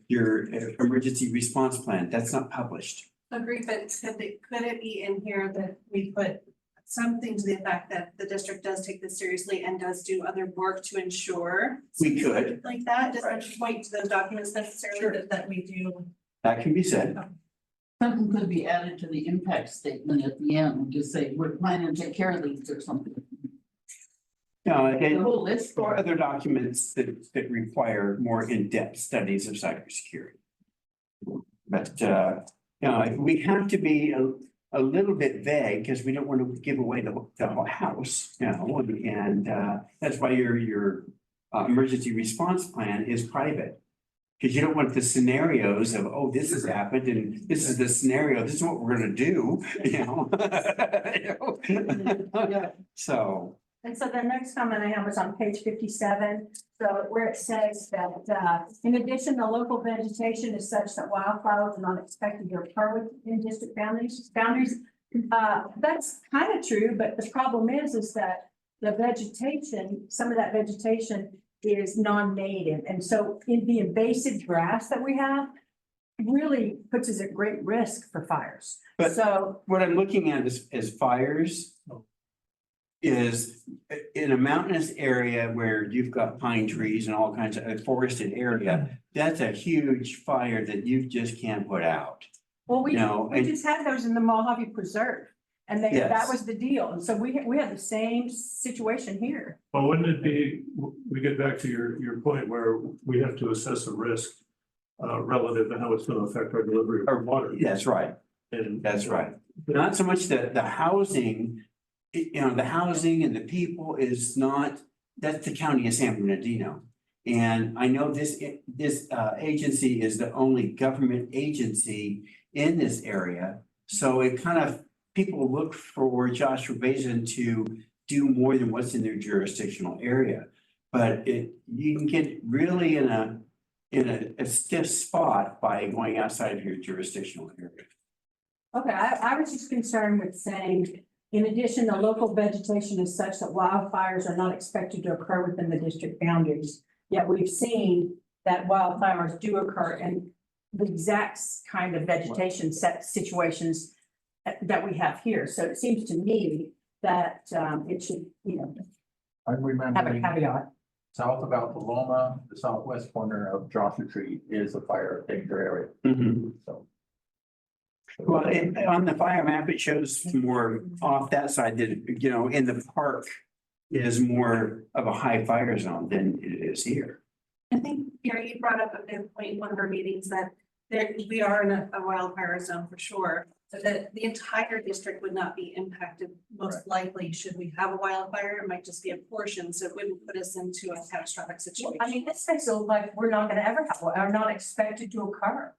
emergency response plan. That's not published. Agreed, but could it be in here that we put something to the effect that the district does take this seriously and does do other work to ensure? We could. Like that, just Right. not point to those documents necessarily that we do. That can be said. Something could be added to the impact statement at the end, just say, we're planning to take care of these or something. No, The and whole list or for other documents that require more in-depth studies of cybersecurity. But, we have to be a little bit vague because we don't want to give away the whole house, and that's why your emergency response plan is private. Because you don't want the scenarios of, oh, this has happened and this is the scenario, this is what we're gonna do, So, And so the next comment I have was on page 57, so where it says that, in addition, the local vegetation is such that wildflowers are not expected to occur within district boundaries. That's kind of true, but the problem is that the vegetation, some of that vegetation is non-native. And so in the invasive grass that we have really puts us at great risk for fires. But- So, what I'm looking at is fires. Is in a mountainous area where you've got pine trees and all kinds of a forested area, that's a huge fire that you just can't put out. well, we And just had those in the Mojave Preserve. And that Yes. was the deal. And so we had the same situation here. Well, wouldn't it be, we get back to your point where we have to assess the risk relative to how it's going to affect our delivery of water. that's right, And that's right. Not so much the housing, the housing and the people is not, that's the county of San Bernardino. And I know this agency is the only government agency in this area. So it kind of, people look for Joshua Basin to do more than what's in their jurisdictional area. But you can get really in a stiff spot by going outside of your jurisdictional area. Okay, I was just concerned with saying, in addition, the local vegetation is such that wildfires are not expected to occur within the district boundaries. Yet we've seen that wildfires do occur in the exact kind of vegetation set situations that we have here. So it seems to me that it should, I'm have a remembering caveat. south of Altaloma, the southwest corner of Joshua Tree is a fire danger area, so. Well, on the fire map, it shows more off that side that, in the park is more of a high fire zone than it is here. I think, Gary, you brought up a good point in one of our meetings that we are in a wildfire zone for sure. So that the entire district would not be impacted, most likely, should we have a wildfire, it might just be a portion, so it wouldn't put us into a catastrophic situation. I mean, this makes it look like we're not gonna ever have, are not expected to occur.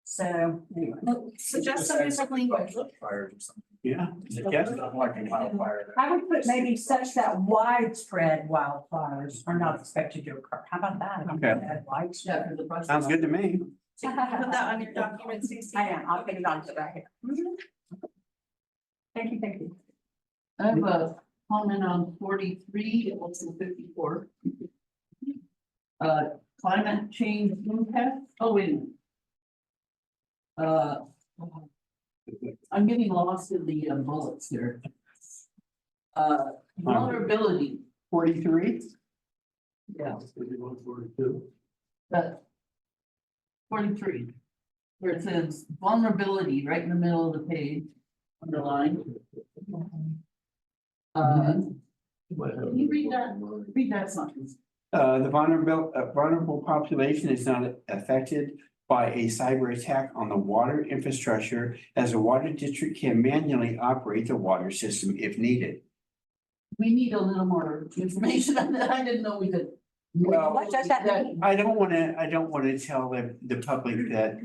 So anyway. Suggest some different language. Fires or something. Yeah. Yes, not like a wildfire. I would put maybe such that widespread wildfires are not expected to occur. How about that? Okay. Widespread. for the process. Sounds good to me. Put that on your document, Stacey. I am, I'll put it on to that here. Thank you, thank you. I have a comment on 43, also 54. Climate change impact, oh, wait a minute. I'm getting lost in the bullets here. Vulnerability, 43. Yeah, 43. Where it says vulnerability, right in the middle of the page, underlined. Can you read that? Read that sentence. The vulnerable population is not affected by a cyber attack on the water infrastructure, as a water district can manually operate the water system if needed. We need a little more information on that. I didn't know we could. Well, What does that mean? I don't want to tell the public that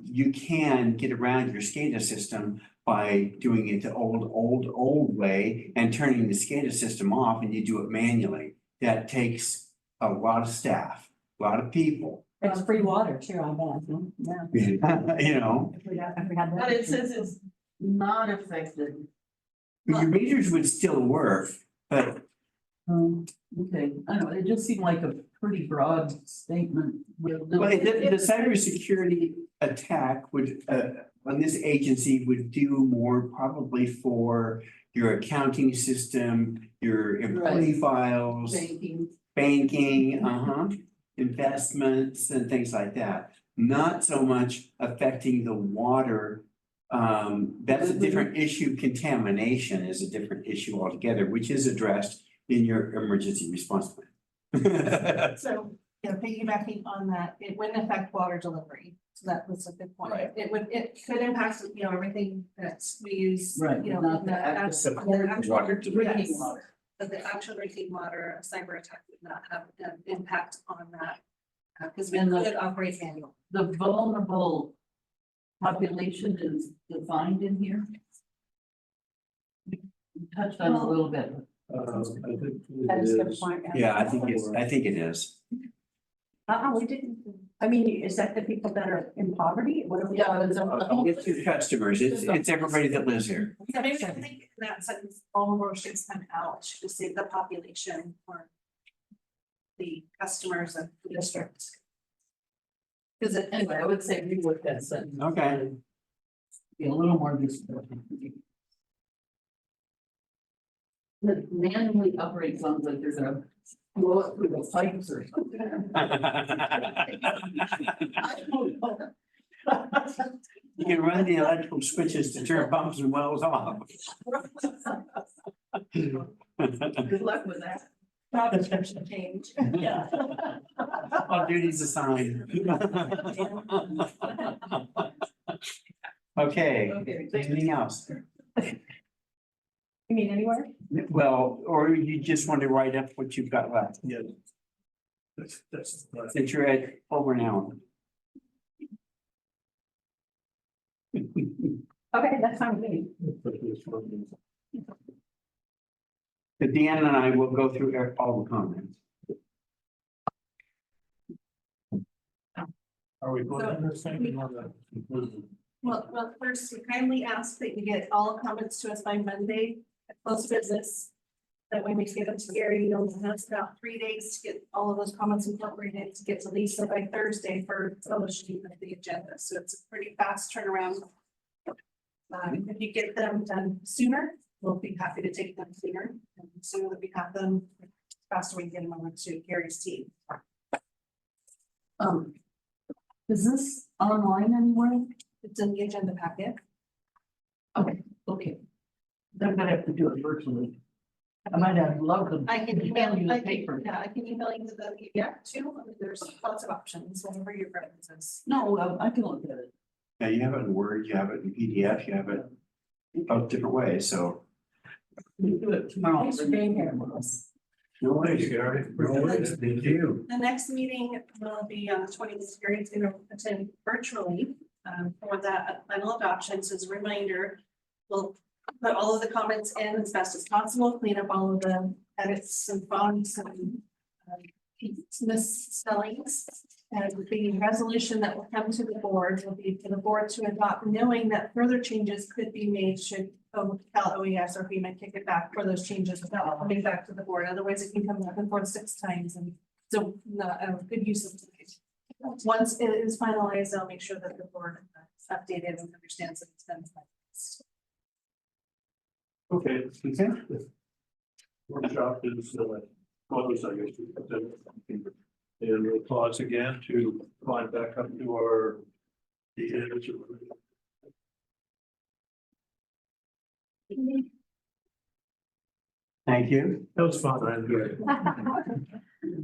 you can get around your SCADA system by doing it the old way and turning the SCADA system off, and you do it manually. That takes a lot of staff, a lot of people. It's free water too, I bet. Yeah. If we had that. But it says it's not affected. Your meters would still work, but Okay, I don't know, it just seemed like a pretty broad statement. Well, the cybersecurity attack would, on this agency would do more probably for your accounting system, your employee files, banking, investments and things like that. Not so much affecting the water. That's a different issue. Contamination is a different issue altogether, which is addressed in your emergency response plan. So, piggybacking on that, it wouldn't affect water delivery. So that was a good point. Right. It could impact, everything that we use. Right, You know, not in the actual water drinking yes. water. But the actual drinking water, a cyber attack would not have an impact on that. Because we And the- could operate manually. The vulnerable population is defined in here. We touched on it a little bit. I think That is a it good is. point. Yeah, I think it is. We didn't, I mean, is that the people that are in poverty? What are we? Yeah, it's It's your customers, it's everybody that lives here. Yeah, maybe I think that sentence, vulnerable should come out, should just say the population or the customers of the district. Because anyway, I would say rework that sentence. Okay. Be a little more descriptive. The manually operate sounds like they're gonna blow it through the pipes or something. I don't know. You can run the electrical switches to turn pumps and wells off. Good luck with that. Job description change. Yeah. All duties assigned. Okay, Okay. anything else? You mean anywhere? Well, or you just want to write up what you've got left, Yeah. That's. since you're at over an hour. Okay, that's fine with me. But Dan and I will go through all the comments. Are we going to understand on the conclusion? Well, first, we kindly ask that you get all comments to us by Monday, at close business. That way we can get them to Gary, you'll have about 3 days to get all of those comments incorporated, to get to Lisa by Thursday for publishing of the agenda, so it's a pretty fast turnaround. If you get them done sooner, we'll be happy to take them sooner, and the sooner that we have them, the faster we can get them over to Gary's team. Is this online anywhere? It's in the agenda packet. Okay. Then I'm gonna have to do it virtually. I might have loved them. I can email you the the paper. paper. Yeah, I can email you the PDF too. I mean, there's lots of options, whatever your preference is. No, I can look at it. Yeah, you have it in Word, you have it in PDF, you have it both different ways, so. We do it tomorrow. Thanks for being here with us. No Thanks, Gary. Thank you. The next meeting will be on the 20th. Gary's going to attend virtually for that final adoptions. As a reminder, we'll put all of the comments in as best as possible, clean up all of the edits and fonts and misspellings. And the resolution that will come to the board will be for the board to adopt, knowing that further changes could be made should Cal OES or FEMA kick it back for those changes without coming back to the board. Otherwise, it can come back and forth 6 times, and so not a good use of time. Once it is finalized, I'll make sure that the board is updated and understands that it's been finalized. Okay. Workshop is closed, I guess. And we'll pause again to climb back up to our. Thank you. That was fun, I enjoyed it.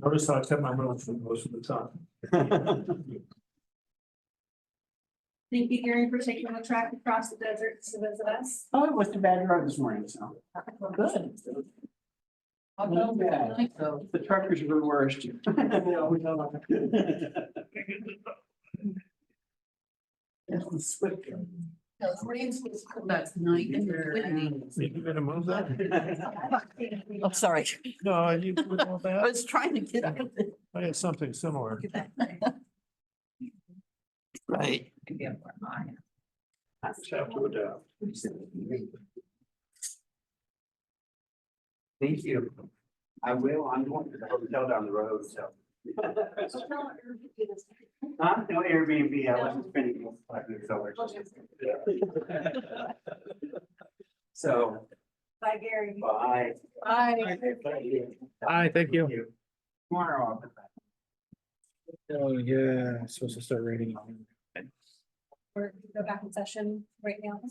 Notice how I kept my mouth for most of the time. Thank you, Gary, for taking the track across the desert to visit us. Oh, it wasn't a bad drive this morning, so. Good. Not bad. So, The truckers were the worst. the rains was come back tonight and they're windy. You gonna move that? Oh, sorry. No, you would want I that. was trying to get out of it. I had something similar. Right. I just have to adapt. Thank you. I will, I'm going to the hotel down the road, so. Huh? No Airbnb, I wasn't spending $500. So, Bye, Gary. bye. Bye. Hi, thank you. Tomorrow I'll be back. Oh, yeah, I'm supposed to start reading. We're go back in session right now.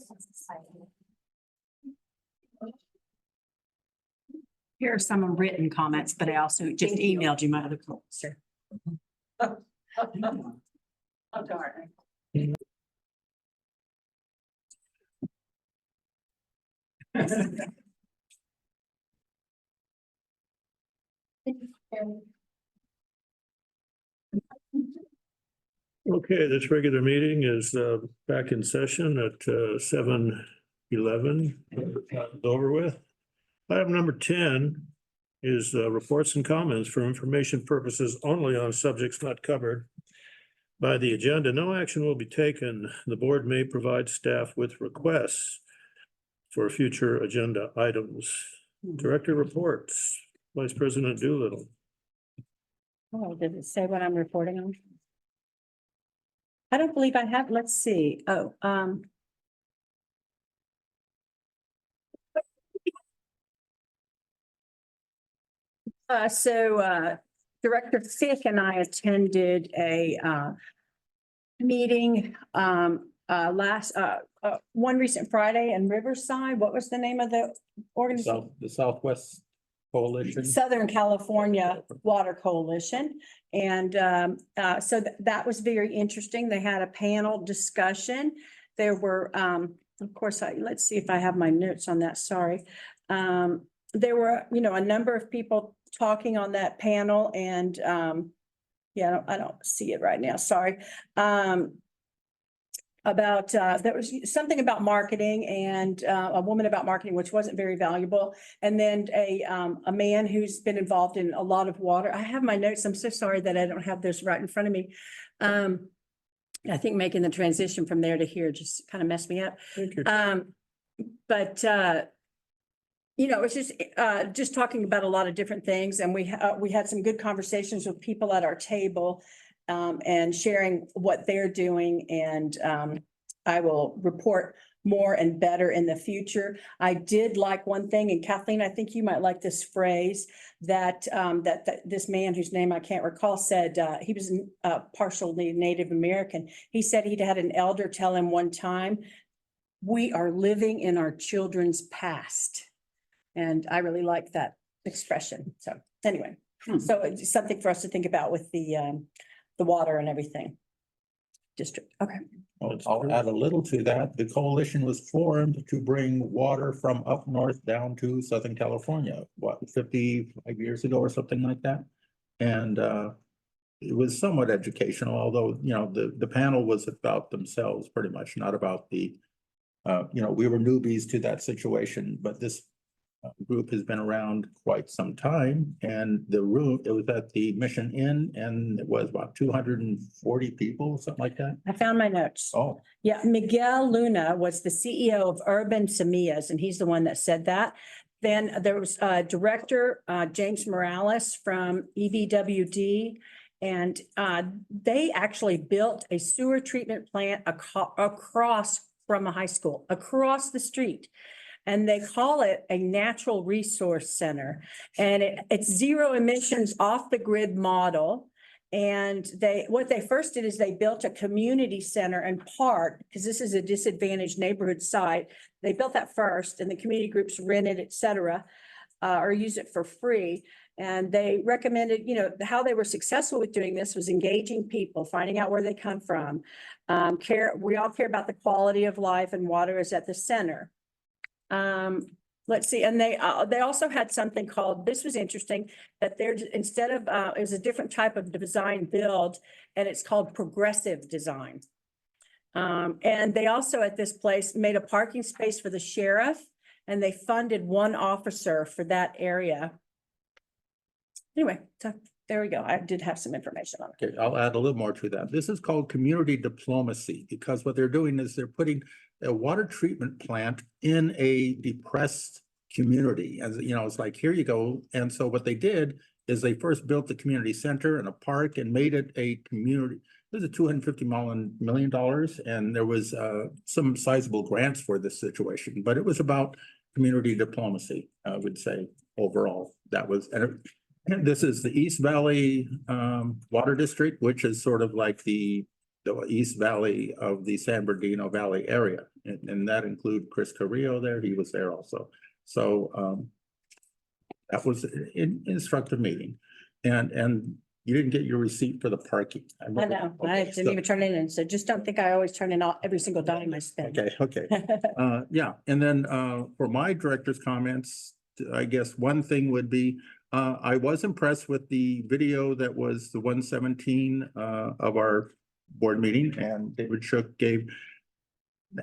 Here are some written comments, but I also just emailed you my other comments. Oh, darn. Okay, this regular meeting is back in session at 7:11. Over with. Item number 10 is reports and comments for information purposes only on subjects not covered by the agenda. No action will be taken. The board may provide staff with requests for future agenda items. Director reports, Vice President Doolittle. Oh, did it say what I'm reporting on? I don't believe I have, let's see, Director Fick and I attended a meeting one recent Friday in Riverside. What was the name of the organization? The Southwest Coalition. Southern California Water Coalition. And so that was very interesting. They had a panel discussion. There were, of course, let's see if I have my notes on that. Sorry. There were, a number of people talking on that panel and yeah, I don't see it right now. Sorry. About there was something about marketing and a woman about marketing, which wasn't very valuable. And then a man who's been involved in a lot of water. I have my notes. I'm so sorry that I don't have this right in front of me. I think making the transition from there to here just kind of messed me up. But it's just talking about a lot of different things, and we had some good conversations with people at our table. And sharing what they're doing, and I will report more and better in the future. I did like one thing, and Kathleen, I think you might like this phrase that this man whose name I can't recall said he was partially Native American. He said he'd had an elder tell him one time, "We are living in our children's past," and I really like that expression. So anyway, so it's something for us to think about with the water and everything. District, okay. I'll add a little to that. The coalition was formed to bring water from up north down to Southern California, 55 years ago or something like that. And it was somewhat educational, although, the panel was about themselves pretty much, not about the, we were newbies to that situation, but this group has been around quite some time, and it was at the Mission Inn, and it was about 240 people, something like that. I found my notes. Oh, Yeah, Miguel Luna was the CEO of Urban Semillas, and he's the one that said that. Then there was Director James Morales from JBWD, and they actually built a sewer treatment plant across from a high school, across the street. And they call it a natural resource center. And it's zero emissions off the grid model. And what they first did is they built a community center and park, because this is a disadvantaged neighborhood site. They built that first, and the community groups rented, et cetera, or use it for free. And they recommended, how they were successful with doing this was engaging people, finding out where they come from. We all care about the quality of life, and water is at the center. Let's see, and they also had something called, this was interesting, that they're, instead of, it was a different type of design build, and it's called progressive design. And they also at this place made a parking space for the sheriff, and they funded one officer for that area. Anyway, so there we go. I did have some information on it. okay, I'll add a little more to that. This is called community diplomacy, because what they're doing is they're putting a water treatment plant in a depressed community. As you know, it's like, here you go. And so what they did is they first built the community center and a park and made it a community. It was a $250 million, and there was some sizable grants for this situation, but it was about community diplomacy, I would say, overall. That was, and this is the East Valley Water District, which is sort of like the East Valley of the San Bernardino Valley area. And that include Chris Carrillo there, he was there also. So that was an instructive meeting. And you didn't get your receipt for the parking. I know, I didn't even turn it in, so just don't think I always turn in every single dime I spend. Okay. Yeah, and then for my director's comments, I guess one thing would be, I was impressed with the video that was the 117 of our board meeting, and David Shook gave,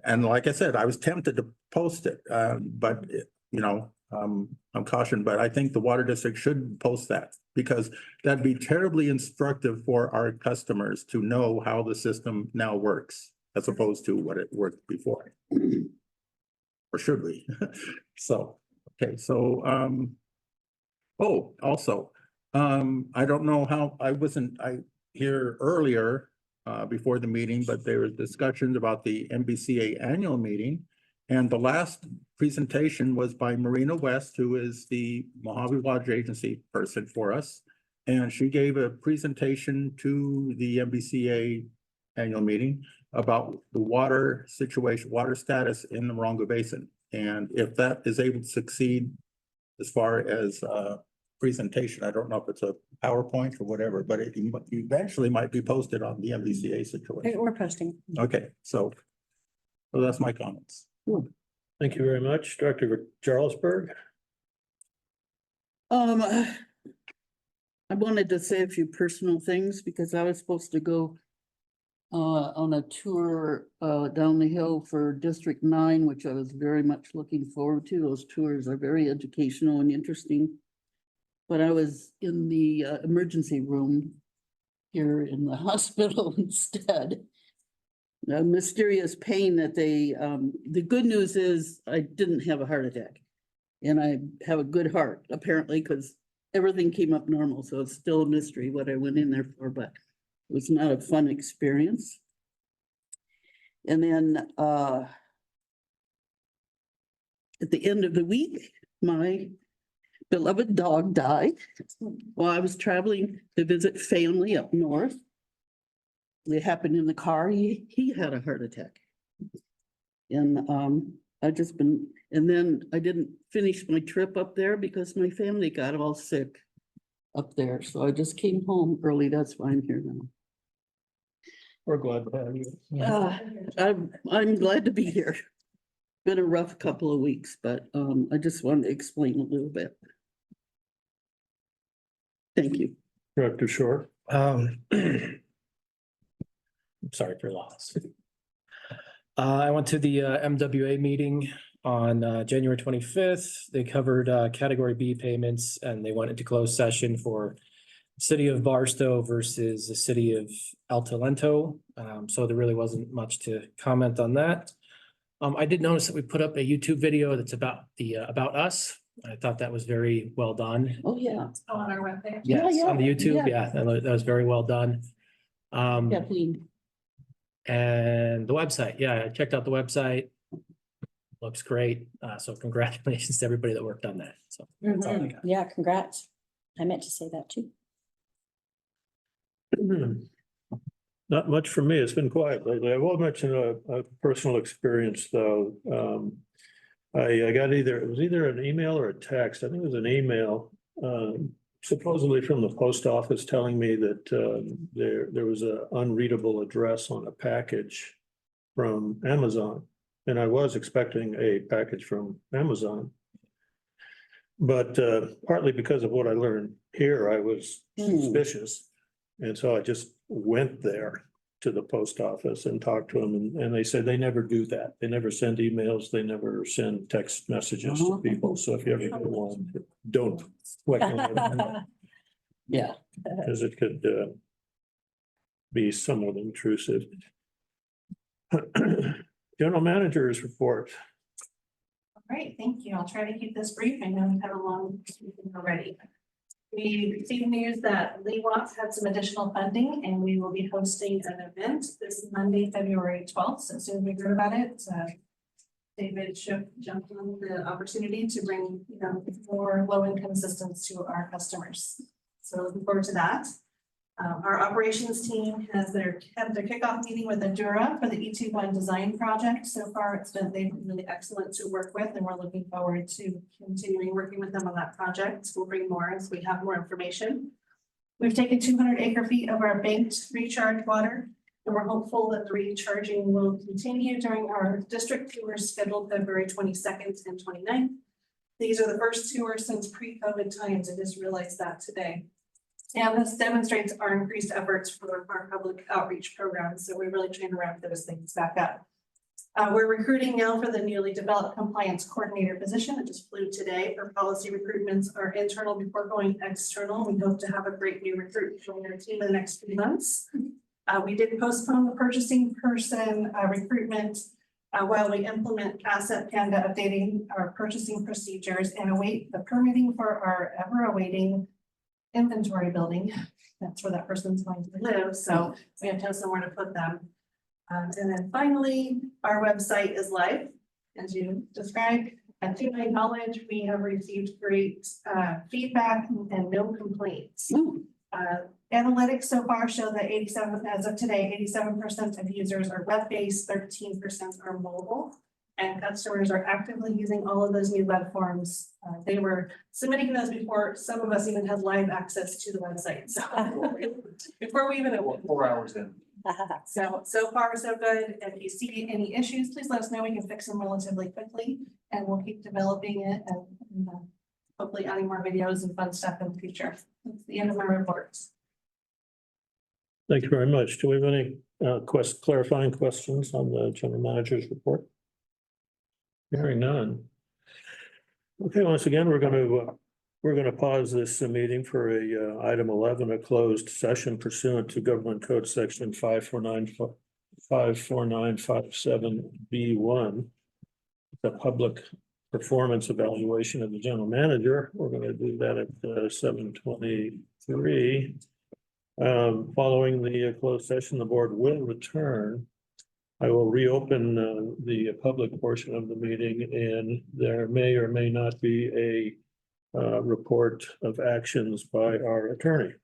and like I said, I was tempted to post it, but you know, I'm cautioned, but I think the water district should post that, because that'd be terribly instructive for our customers to know how the system now works, as opposed to what it worked before. Or should we? So, okay, so, oh, also, I don't know how, I wasn't here earlier before the meeting, but there were discussions about the MBCA annual meeting. And the last presentation was by Marina West, who is the Mojave Water Agency person for us. And she gave a presentation to the MBCA annual meeting about the water situation, water status in the Morongo Basin. And if that is able to succeed as far as presentation, I don't know if it's a PowerPoint or whatever, but it eventually might be posted on the MBCA situation. We're posting. Okay, so that's my comments. Thank you very much, Director Jarlsberg. I wanted to say a few personal things because I was supposed to go on a tour down the hill for District 9, which I was very much looking forward to. Those tours are very educational and interesting. But I was in the emergency room here in the hospital instead. A mysterious pain that the good news is I didn't have a heart attack. And I have a good heart, apparently, because everything came up normal. So it's still a mystery what I went in there for, but it was not a fun experience. And then at the end of the week, my beloved dog died while I was traveling to visit family up north. It happened in the car. He had a heart attack. And and then I didn't finish my trip up there because my family got all sick up there. So I just came home early. That's why I'm here now. We're glad to have you. I'm glad to be here. Been a rough couple of weeks, but I just wanted to explain a little bit. Thank you. Director Shore. I'm sorry for your loss. I went to the MWA meeting on January 25th. They covered Category B payments, and they went into closed session for City of Barstow versus the City of El Talento. So there really wasn't much to comment on that. I did notice that we put up a YouTube video that's about about us. I thought that was very well done. Oh, yeah. On our webpage. Yes, yeah, on the YouTube. yeah. Yeah, that was very well done. Kathleen. And the website, yeah, I checked out the website. Looks great. So congratulations to everybody that worked on that. So that's all I got. Yeah, congrats. I meant to say that too. Not much for me. It's been quiet lately. I will mention a personal experience though. I got it was either an email or a text. I think it was an email, supposedly from the post office telling me that there was an unreadable address on a package from Amazon. And I was expecting a package from Amazon. But partly because of what I learned here, I was suspicious. And so I just went there to the post office and talked to them, and they said they never do that. They never send emails, they never send text messages to people. So if you ever get one, don't click on it. Yeah. Because it could be somewhat intrusive. General Manager's report. Great, thank you. I'll try to keep this brief. I know we've had a long meeting already. We received news that Lee Watts had some additional funding and we will be hosting an event this Monday, February 12th. So as soon as we heard about it, David Shook jumped on the opportunity to bring, more low-income assistance to our customers. So looking forward to that. Our operations team had their kickoff meeting with Endura for the E21 design project. So far, they've been really excellent to work with, and we're looking forward to continuing working with them on that project. We'll bring more as we have more information. We've taken 200 acre-feet of our banked recharge water, and we're hopeful that the recharging will continue during our district tours scheduled February 22nd and 29th. These are the first tours since pre-COVID times. I just realized that today. And this demonstrates our increased efforts for our public outreach programs. So we're really trying to ramp those things back up. We're recruiting now for the newly developed compliance coordinator position. It just flew today. For policy recruitments are internal before going external. We hope to have a great new recruit join our team in the next few months. We did postpone the purchasing person recruitment while we implement Asset Panda, updating our purchasing procedures and await the permitting for our ever awaiting inventory building. That's where that person's going to live. So we have to have somewhere to put them. And then finally, our website is live, as you described. And to my knowledge, we have received great feedback and no complaints. Analytics so far show that 87, as of today, 87% of users are web-based, 13% are mobile. And customers are actively using all of those new web forms. They were submitting those before some of us even had live access to the website. So before we even opened. 4 hours in. So far, so good. If you see any issues, please let us know. We can fix them relatively quickly, and we'll keep developing it and hopefully adding more videos and fun stuff in the future. That's the end of my reports. Thank you very much. Do we have any clarifying questions on the general manager's report? Hearing none. Okay, once again, we're going to pause this meeting for a item 11, a closed session pursuant to Government Code Section 54957B1. The public performance evaluation of the general manager. We're going to do that at 7:23. Following the closed session, the board will return. I will reopen the public portion of the meeting, and there may or may not be a report of actions by our attorney.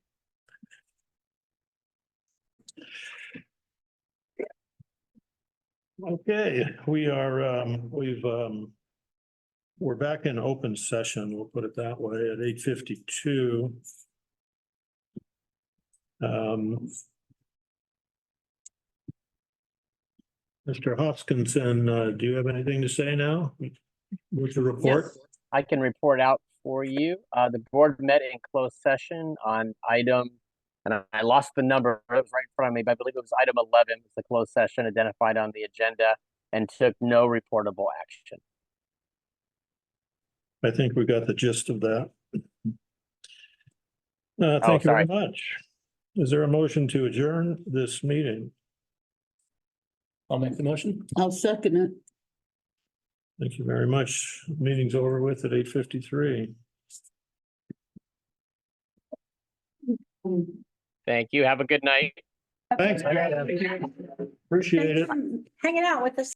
Okay, we're back in open session. We'll put it that way at 8:52. Mr. Hoskinson, do you have anything to say now? With the report? Yes, I can report out for you. The board met in closed session on item, and I lost the number, it was right in front of me, but I believe it was item 11, was the closed session identified on the agenda, and took no reportable action. I think we got the gist of that. Thank you very much. Is there a motion to adjourn this meeting? I'll make the motion. I'll second it. Thank you very much. Meeting's over with at 8:53. Thank you. Have a good night. Thanks. Appreciate it. Hanging out with us.